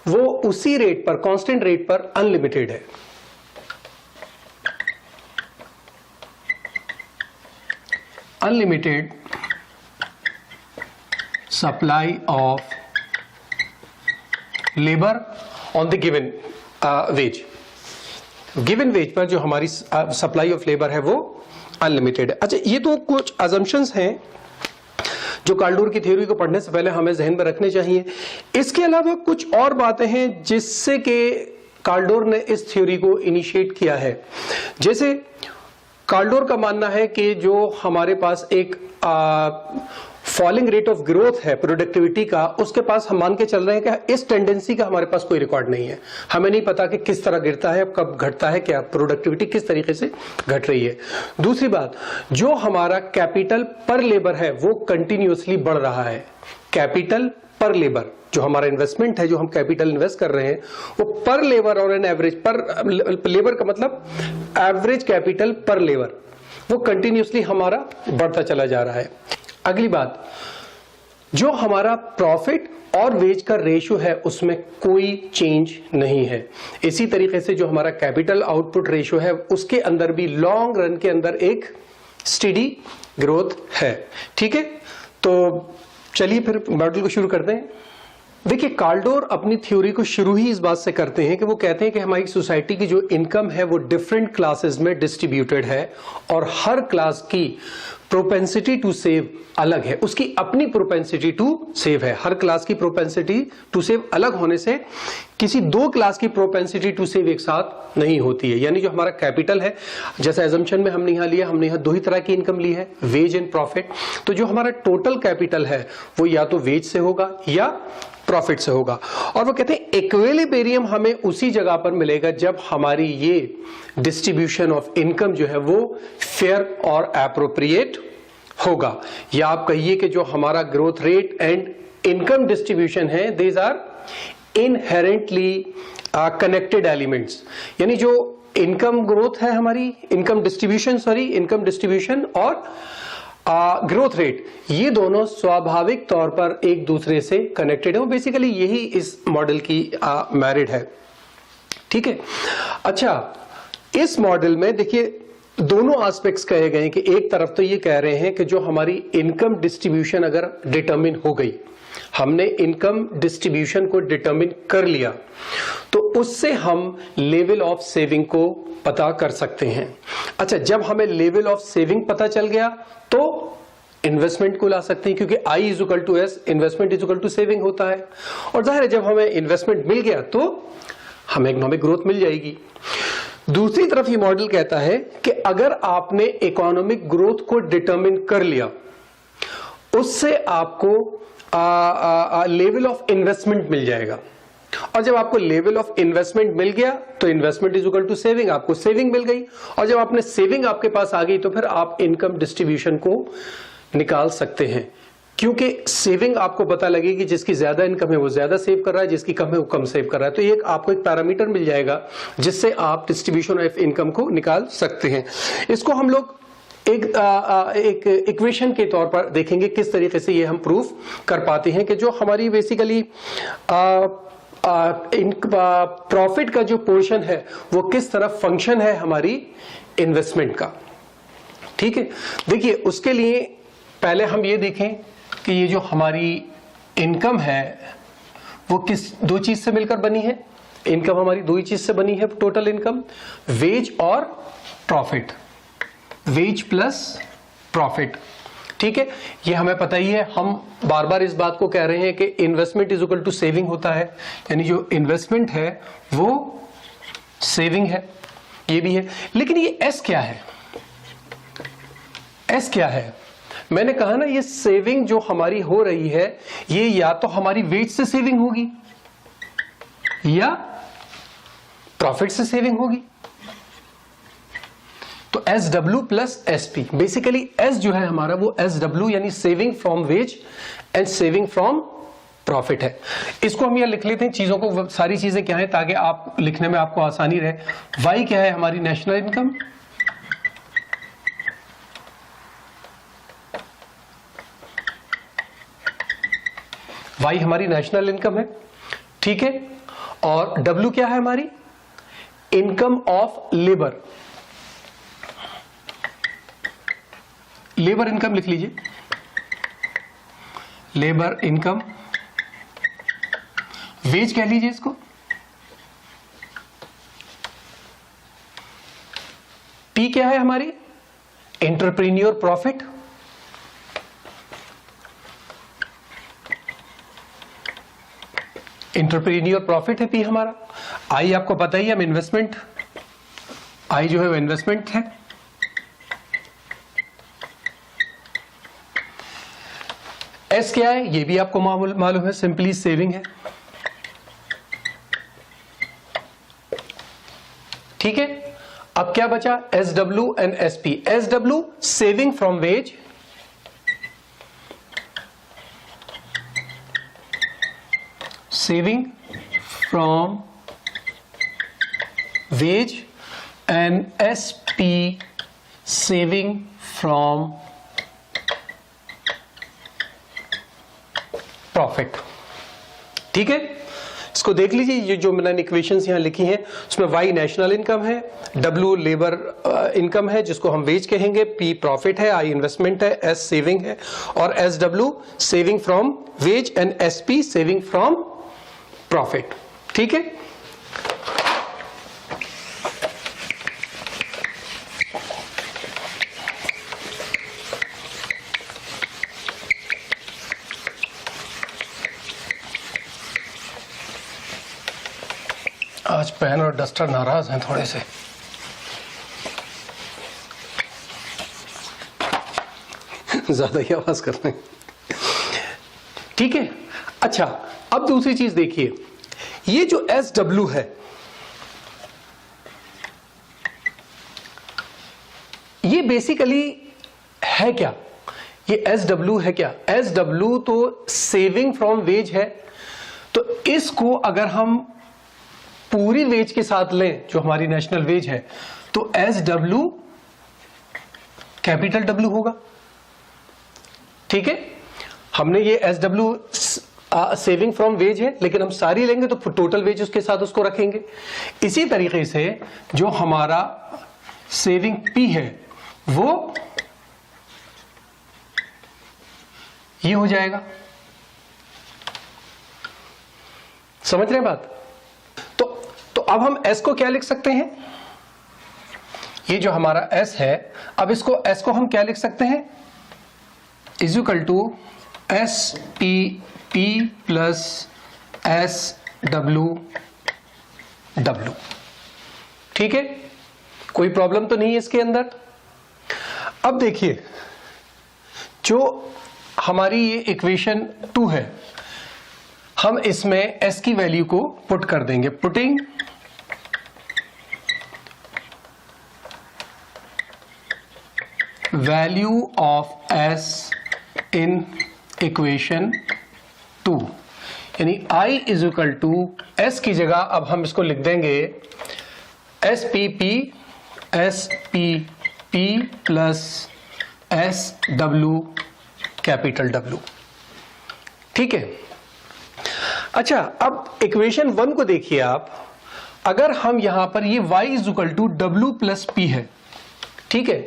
वो उसी रेट पर, कांस्टेंट रेट पर अनलिमिटेड है। Unlimited supply of labour on the given wage. Given wage पर जो हमारी सप्लाई ऑफ लेबर है वो अनलिमिटेड है। अच्छा, ये तो कुछ अजम्पशंस हैं जो कार्ल की थ्योरी को पढ़ने से पहले हमें जहन में रखने चाहिए। इसके अलावा कुछ और बातें हैं जिससे कि कार्ल ने इस थ्योरी को इनिशिएट किया है। जैसे कार्ल का मानना है कि जो हमारे पास एक फॉलिंग रेट ऑफ ग्रोथ है प्रोडक्टिविटी का, उसके पास हम मान के चल रहे हैं कि इस टेंडेंसी का हमारे पास कोई रिकॉर्ड नहीं है। हमें नहीं पता कि किस तरह गिरता है, कब घटता है, क्या प्रोडक्टिविटी किस तरीके से घट रही है। दूसरी बात, जो हमारा कैपिटल पर लेबर है वो कंटिन्यूअसली बढ़ रहा है। कैपिटल पर लेबर, जो हमारा इन्वेस्टमेंट है, जो हम कैपिटल इन्वेस्ट कर रहे हैं, वो पर लेबर और एन एवरेज, पर लेबर का मतलब एवरेज कैपिटल पर लेबर, वो कंटिन्यूअसली हमारा बढ़ता चला जा रहा है। अगली बात, जो हमारा प्रॉफिट और वेज का रेशियो है उसमें कोई चेंज नहीं है। इसी तरीके से जो हमारा कैपिटल आउटपुट रेशियो है उसके अंदर भी लॉन्ग रन के अंदर एक स्टेडी ग्रोथ है, ठीक है। तो चलिए फिर मॉडल को शुरू करते हैं। देखिए, कार्ल अपनी थ्योरी को शुरू ही इस बात से करते हैं कि वो कहते हैं कि हमारी सोसाइटी की जो इनकम है वो डिफरेंट क्लासेस में डिस्ट्रीब्यूटेड है और हर क्लास की प्रोपेंसिटी टू सेव अलग है, उसकी अपनी प्रोपेंसिटी टू सेव है। हर क्लास की प्रोपेंसिटी टू सेव अलग होने से किसी दो क्लास की प्रोपेंसिटी टू सेव एक साथ नहीं होती है। यानी जो हमारा कैपिटल है, जैसा एजम्पशन में हमने यहाँ दो ही तरह की इनकम ली है, वेज एंड प्रॉफिट। तो जो हमारा टोटल कैपिटल है वो या तो वेज से होगा या प्रॉफिट से होगा। और वो कहते हैं इक्विलिब्रियम हमें उसी जगह पर मिलेगा जब हमारी ये डिस्ट्रीब्यूशन ऑफ इनकम जो है वो फेयर और एप्रोप्रिएट होगा। या आप कहिए कि जो हमारा growth rate and income distribution है, these are inherently connected elements. यानी जो इनकम ग्रोथ है हमारी, इनकम डिस्ट्रीब्यूशन और ग्रोथ रेट, ये दोनों स्वाभाविक तौर पर एक दूसरे से कनेक्टेड है। बेसिकली यही इस मॉडल की मेरिट है, ठीक है। अच्छा, इस मॉडल में देखिए दोनों एस्पेक्ट्स कहे गए हैं कि एक तरफ तो ये कह रहे हैं कि जो हमारी इनकम डिस्ट्रीब्यूशन अगर डिटरमिन हो गई, हमने इनकम डिस्ट्रीब्यूशन को डिटरमिन कर लिया, तो उससे हम लेवल ऑफ सेविंग को पता कर सकते हैं। अच्छा, जब हमें लेवल ऑफ सेविंग पता चल गया तो इन्वेस्टमेंट को ला सकते हैं, क्योंकि I is to S, investment is to saving होता है। और जाहिर है जब हमें इन्वेस्टमेंट मिल गया तो हमें इकोनॉमिक ग्रोथ मिल जाएगी। दूसरी तरफ ये मॉडल कहता है कि अगर आपने इकोनॉमिक ग्रोथ को डिटरमिन कर लिया, उससे आपको लेवल ऑफ इन्वेस्टमेंट मिल जाएगा। और जब आपको लेवल ऑफ इन्वेस्टमेंट मिल गया तो investment is equal to saving, आपको सेविंग मिल गई। और जब आपने सेविंग आपके पास आ गई तो फिर आप इनकम डिस्ट्रीब्यूशन को निकाल सकते हैं, क्योंकि सेविंग आपको पता लगेगी, जिसकी ज्यादा इनकम है वो ज्यादा सेव कर रहा है, जिसकी कम है वो कम सेव कर रहा है। तो ये आपको एक पैरामीटर मिल जाएगा जिससे आप डिस्ट्रीब्यूशन ऑफ इनकम को निकाल सकते हैं। इसको हम लोग एक इक्वेशन के तौर पर देखेंगे किस तरीके से ये हम प्रूफ कर पाते हैं कि जो हमारी बेसिकली प्रॉफिट का जो पोर्शन है वो किस तरह फंक्शन है हमारी इन्वेस्टमेंट का, ठीक है। देखिए, उसके लिए पहले हम ये देखें कि ये जो हमारी इनकम है वो किस दो चीज से मिलकर बनी है। इनकम हमारी दो ही चीज से बनी है, टोटल इनकम, वेज और प्रॉफिट, वेज प्लस प्रॉफिट, ठीक है। ये हमें पता ही है, हम बार बार इस बात को कह रहे हैं कि investment is equal to saving होता है, यानी जो इन्वेस्टमेंट है वो सेविंग है, ये भी है। लेकिन ये एस क्या है? एस क्या है? मैंने कहा ना, ये सेविंग जो हमारी हो रही है ये या तो हमारी वेज से सेविंग होगी या प्रॉफिट से सेविंग होगी। तो SW plus SP, basically S जो है हमारा वो SW यानी saving from wage and saving from profit है। इसको हम यहाँ लिख लेते हैं, चीजों को, सारी चीजें क्या है ताकि आप लिखने में आपको आसानी रहे। वाई क्या है? हमारी नेशनल इनकम, वाई हमारी नेशनल इनकम है, ठीक है। और डब्ल्यू क्या है? हमारी income of labour, labour income लिख लीजिए, लेबर इनकम, वेज कह लीजिए इसको। पी क्या है? हमारी एंटरप्रेन्योर प्रॉफिट, एंटरप्रेन्योर प्रॉफिट है पी हमारा। आई आपको पता ही है, हम इन्वेस्टमेंट, आई जो है वो इन्वेस्टमेंट है। एस क्या है? ये भी आपको मालूम है, सिंपली सेविंग है, ठीक है। अब क्या बचा? S W and S P. S W saving from wage, saving from wage, and S P saving from profit, ठीक है। इसको देख लीजिए, ये जो मैंने इक्वेशंस यहां लिखी हैं उसमें वाई नेशनल इनकम है, डब्ल्यू लेबर इनकम है जिसको हम वेज कहेंगे, पी प्रॉफिट है, आई इन्वेस्टमेंट है, एस सेविंग है, और S W saving from wage, and S P saving from profit, ठीक है। आज पेन और डस्टर नाराज हैं थोड़े से। ज्यादा ही आवाज कर रहे हैं, ठीक है। अच्छा, अब दूसरी चीज देखिए, ये जो एस डब्ल्यू है, ये बेसिकली है क्या? ये एस डब्ल्यू है क्या? एस डब्ल्यू तो सेविंग फ्रॉम वेज है, तो इसको अगर हम पूरी वेज के साथ लें जो हमारी नेशनल वेज है, तो एस डब्ल्यू कैपिटल डब्ल्यू होगा, ठीक है। हमने ये S W saving from wage है, लेकिन हम सारी लेंगे तो टोटल वेज उसके साथ उसको रखेंगे। इसी तरीके से जो हमारा सेविंग पी है वो ये हो जाएगा, समझ रहे हैं बात? तो अब हम एस को क्या लिख सकते हैं? ये जो हमारा एस है, अब इसको एस को हम क्या लिख सकते हैं? Is equal to S P P plus S W W, ठीक है। कोई प्रॉब्लम तो नहीं है इसके अंदर। अब देखिए, जो हमारी ये इक्वेशन 2 है, हम इसमें एस की वैल्यू को पुट कर देंगे। Putting value of S in equation 2, यानी I is equal to S की जगह अब हम इसको लिख देंगे S P P plus S W capital W, ठीक है। अच्छा, अब इक्वेशन 1 को देखिए आप, अगर हम यहां पर ये y is equal to W plus P है, ठीक है।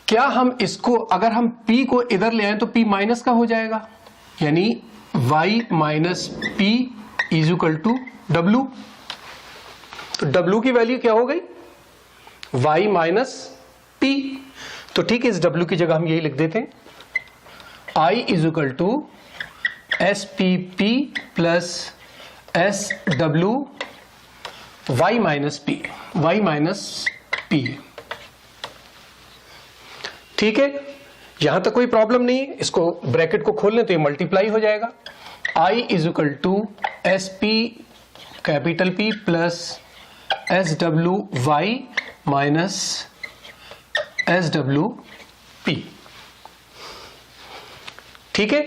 क्या हम इसको, अगर हम p को इधर ले आए तो p माइनस का हो जाएगा, यानी y minus P is equal to W. तो w की वैल्यू क्या हो गई? y minus P. तो ठीक है, इस w की जगह हम यही लिख देते हैं, I is equal to S P P plus S W Y minus P, ठीक है। यहां तक कोई प्रॉब्लम नहीं है। इसको ब्रैकेट को खोल लें तो ये मल्टीप्लाई हो जाएगा। I is equal to S P capital P plus S W Y minus S W P, ठीक है।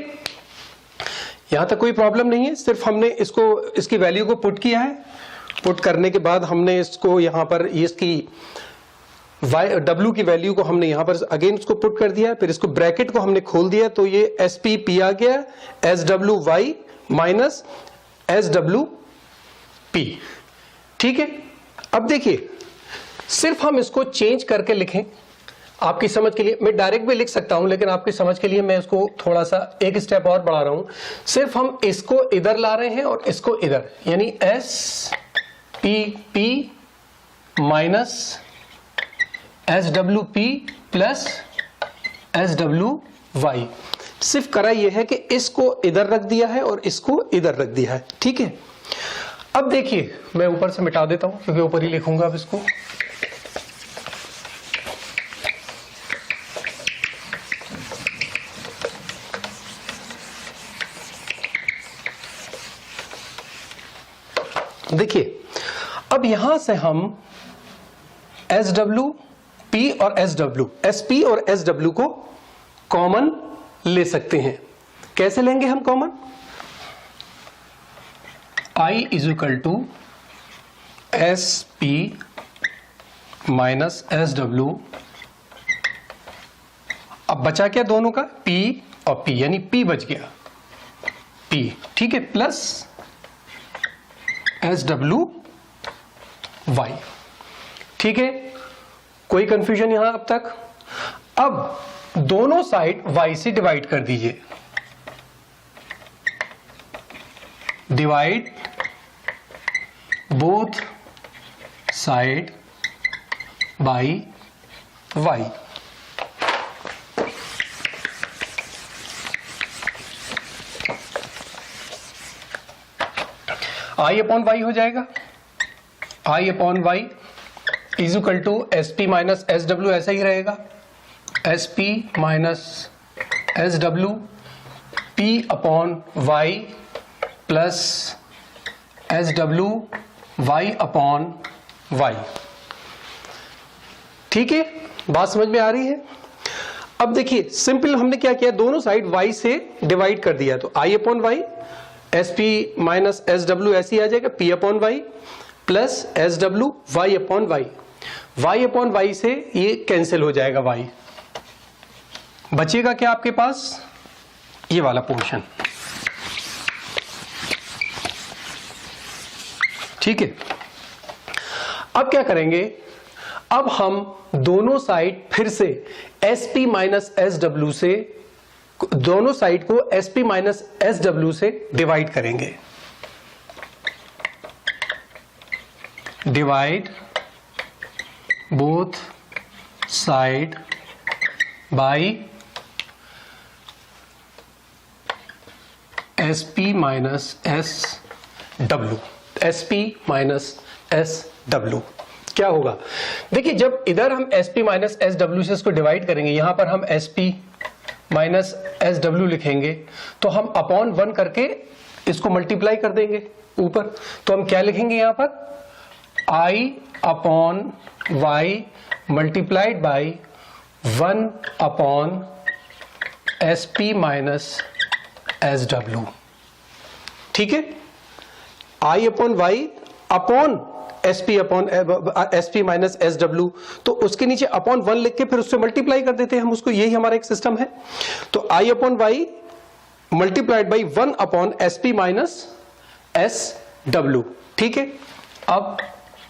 यहां तक कोई प्रॉब्लम नहीं है, सिर्फ हमने इसकी वैल्यू को पुट किया है। पुट करने के बाद हमने इसको यहां पर इसकी W की वैल्यू को हमने यहां पर अगेन इसको पुट कर दिया, फिर इसको ब्रैकेट को हमने खोल दिया, तो ये SPP आ गया, SWY माइनस SWP। ठीक है, अब देखिए सिर्फ हम इसको चेंज करके लिखें आपकी समझ के लिए। मैं डायरेक्ट भी लिख सकता हूं, लेकिन आपकी समझ के लिए मैं इसको थोड़ा सा एक स्टेप और बढ़ा रहा हूं। सिर्फ हम इसको इधर ला रहे हैं और इसको इधर, यानी SPP minus SWP plus SWY। सिर्फ करा यह है कि इसको इधर रख दिया है और इसको इधर रख दिया है। ठीक है, अब देखिए मैं ऊपर से मिटा देता हूं क्योंकि ऊपर ही लिखूंगा अब इसको। देखिए अब यहां से हम SWP और SP और SW को कॉमन ले सकते हैं। कैसे लेंगे हम common? I is equal to SP minus SW। अब बचा क्या दोनों का? P और P, यानी P बच गया P। ठीक है, प्लस SWY। ठीक है, कोई कंफ्यूजन यहां अब तक? अब दोनों साइड Y से डिवाइड कर दीजिए। Divide both side by Y। I upon Y हो जाएगा। I upon Y is equal to SP minus SW, ऐसा ही रहेगा। SP minus SW P upon Y plus SW Y upon Y। ठीक है, बात समझ में आ रही है? अब देखिए सिंपल हमने क्या किया, दोनों साइड Y से डिवाइड कर दिया, तो I upon Y SP minus SW ऐसे ही आ जाएगा, P upon Y plus SW Y upon Y। Y upon Y से ये कैंसिल हो जाएगा Y। बचेगा क्या आपके पास? ये वाला पोर्शन। ठीक है, अब क्या करेंगे? अब हम दोनों साइड फिर से SP माइनस SW से, दोनों साइड को SP माइनस SW से डिवाइड करेंगे। Divide both side by SP minus SW। SP minus SW क्या होगा? देखिए जब इधर हम SP माइनस SW से इसको डिवाइड करेंगे, यहां पर हम SP माइनस SW लिखेंगे, तो हम अपॉन 1 करके इसको मल्टीप्लाई कर देंगे ऊपर। तो हम क्या लिखेंगे यहां पर? I upon Y multiplied by 1 upon SP minus SW। ठीक है, I upon Y upon SP minus SW, तो उसके नीचे अपॉन 1 लिख के फिर उससे मल्टीप्लाई कर देते हैं हम उसको, यही हमारा एक सिस्टम है। तो I upon Y multiplied by 1 upon SP minus SW। ठीक है, अब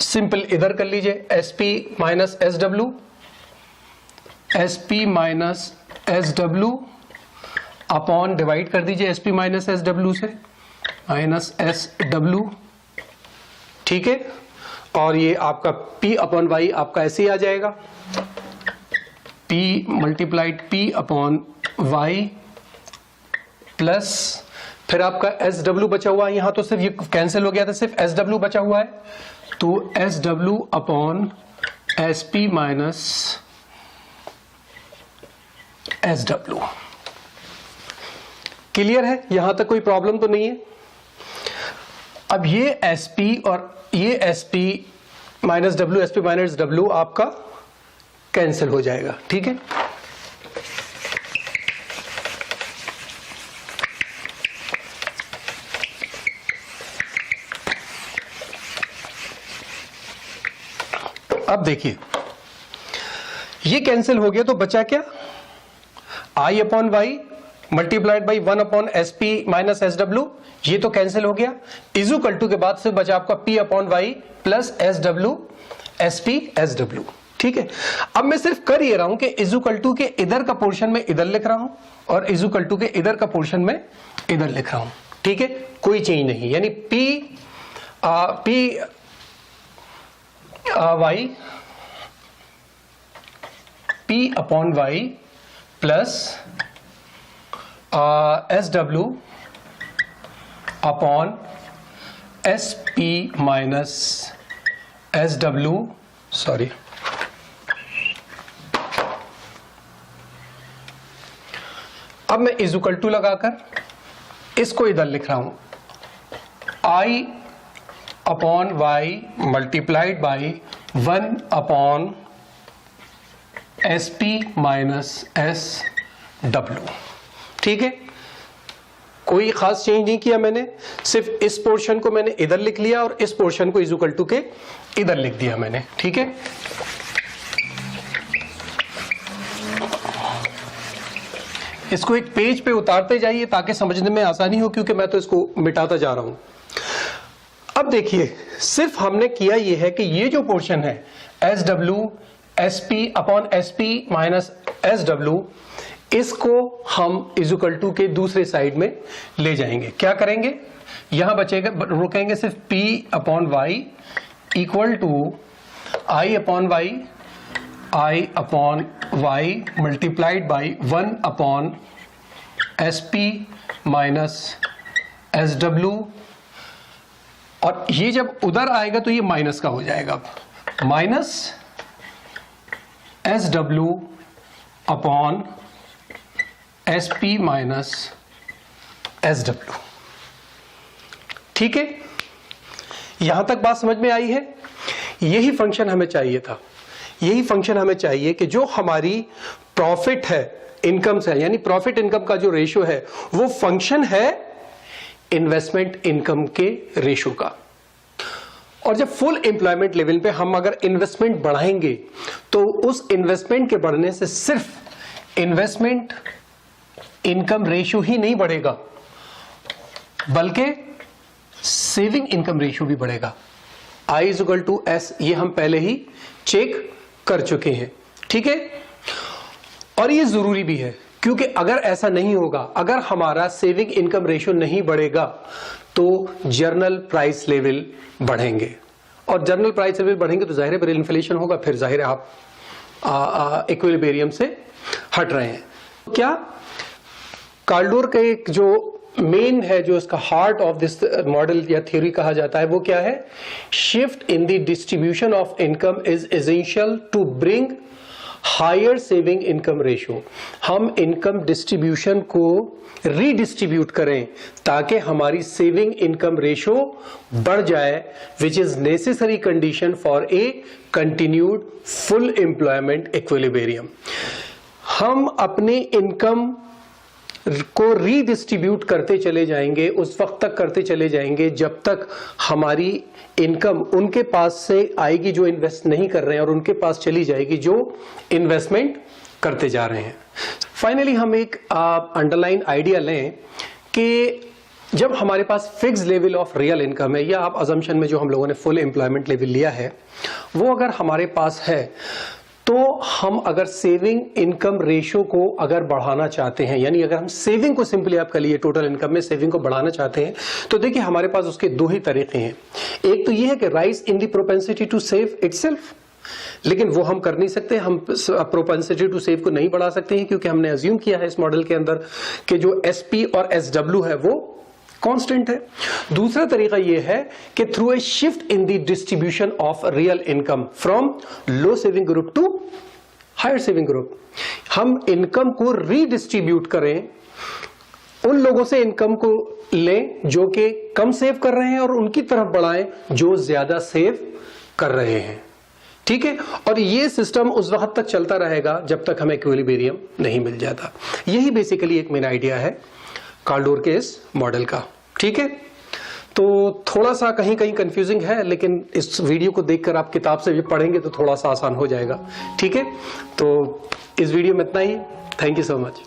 सिंपल इधर कर लीजिए, SP minus SW, SP minus SW upon divide कर दीजिए SP माइनस SW से, माइनस SW। ठीक है, और ये आपका P अपॉन Y आपका ऐसे ही आ जाएगा, P multiplied P upon Y plus फिर आपका SW बचा हुआ है, यहां तो सिर्फ ये कैंसिल हो गया था, सिर्फ SW बचा हुआ है, तो SW upon SP minus SW। Clear है? यहां तक कोई प्रॉब्लम तो नहीं है? अब ये SP और ये SP minus W, SP minus W आपका कैंसिल हो जाएगा। ठीक है, अब देखिए ये कैंसिल हो गया तो बचा क्या, I upon Y multiplied by 1 upon S P minus S W, ये तो कैंसिल हो गया। इजुकल टू के बाद से बचा आपका P upon Y plus S W S P S W. ठीक है, अब मैं सिर्फ कर ये रहा हूं कि इजुकल टू के इधर का पोर्शन में इधर लिख रहा हूं और इजुकल टू के इधर का पोर्शन में इधर लिख रहा हूं। ठीक है, कोई चेंज नहीं, यानी P Y P upon Y plus S W upon S P minus S W, sorry अब मैं इजुकल टू लगाकर इसको इधर लिख रहा हूं, I upon Y multiplied by 1 upon S P minus S W. ठीक है, कोई खास चेंज नहीं किया मैंने, सिर्फ इस पोर्शन को मैंने इधर लिख लिया और इस पोर्शन को इजुकल टू के इधर लिख दिया मैंने। ठीक है, इसको एक पेज पे उतारते जाइए ताकि समझने में आसानी हो, क्योंकि मैं तो इसको मिटाता जा रहा हूं। अब देखिए सिर्फ हमने किया यह है कि ये जो पोर्शन है S W S P upon S P minus S W, इसको हम इजुकल टू के दूसरे साइड में ले जाएंगे। क्या करेंगे, यहां बचेगा, रोकेंगे सिर्फ p upon Y equal to I upon Y, I upon Y multiplied by 1 upon S P minus S W, और ये जब उधर आएगा तो ये माइनस का हो जाएगा, minus S W upon S P minus S W. ठीक है, यहां तक बात समझ में आई है। यही फंक्शन हमें चाहिए था, यही फंक्शन हमें चाहिए कि जो हमारी प्रॉफिट है इनकम से, यानी प्रॉफिट इनकम का जो रेशियो है वो फंक्शन है इन्वेस्टमेंट इनकम के रेशियो का। और जब फुल एम्प्लॉयमेंट लेवल पे हम अगर इन्वेस्टमेंट बढ़ाएंगे तो उस इन्वेस्टमेंट के बढ़ने से सिर्फ इन्वेस्टमेंट इनकम रेशियो ही नहीं बढ़ेगा, बल्कि सेविंग इनकम रेशियो भी बढ़ेगा। I is equal to S, ये हम पहले ही चेक कर चुके हैं। ठीक है, और ये जरूरी भी है, क्योंकि अगर ऐसा नहीं होगा, अगर हमारा सेविंग इनकम रेशियो नहीं बढ़ेगा तो जर्नल प्राइस लेवल बढ़ेंगे, और जर्नल प्राइस लेवल बढ़ेंगे तो जाहिर है इन्फ्लेशन होगा, फिर जाहिर है आप इक्विलिब्रियम से हट रहे हैं। क्या काल्डोर का एक जो मेन है, जो इसका हार्ट ऑफ दिस मॉडल या थ्योरी कहा जाता है, वो क्या है, shift in the distribution of income is essential to bring higher saving income ratio. हम इनकम डिस्ट्रीब्यूशन को रीडिस्ट्रीब्यूट करें ताकि हमारी सेविंग इनकम रेशियो बढ़ जाए, which is necessary condition for a continued full employment equilibrium. हम अपनी इनकम को रीडिस्ट्रीब्यूट करते चले जाएंगे, उस वक्त तक करते चले जाएंगे जब तक हमारी इनकम उनके पास से आएगी जो इन्वेस्ट नहीं कर रहे हैं, और उनके पास चली जाएगी जो इन्वेस्टमेंट करते जा रहे हैं। फाइनली हम एक अंडरलाइन आइडिया लें कि जब हमारे पास fix level of real income है, या आप अजम्पशन में जो हम लोगों ने फुल एम्प्लॉयमेंट लेवल लिया है वो अगर हमारे पास है, तो हम अगर सेविंग इनकम रेशियो को अगर बढ़ाना चाहते हैं, यानी अगर हम सेविंग को सिंपली आप कर लिए टोटल इनकम में सेविंग को बढ़ाना चाहते हैं, तो देखिए हमारे पास उसके दो ही तरीके हैं। एक तो ये है कि rise in the propensity to save itself, लेकिन वो हम कर नहीं सकते, हम प्रोपेंसिटी टू सेव को नहीं बढ़ा सकते हैं, क्योंकि हमने अज्यूम किया है इस मॉडल के अंदर कि जो एसपी और एसडब्ल्यू है वो कांस्टेंट है। दूसरा तरीका यह है कि through a shift in the distribution of real income from low saving group to higher saving group, हम इनकम को रीडिस्ट्रीब्यूट करें, उन लोगों से इनकम को लें जो कि कम सेव कर रहे हैं और उनकी तरफ बढ़ाएं जो ज्यादा सेव कर रहे हैं। ठीक है, और ये सिस्टम उस वक्त तक चलता रहेगा जब तक हमें इक्विलिब्रियम नहीं मिल जाता। यही बेसिकली एक मेन आइडिया है काल्डोर के इस मॉडल का। ठीक है, तो थोड़ा सा कहीं कहीं कंफ्यूजिंग है, लेकिन इस वीडियो को देखकर आप किताब से भी पढ़ेंगे तो थोड़ा सा आसान हो जाएगा। ठीक है, तो इस वीडियो में इतना ही। Thank you so much.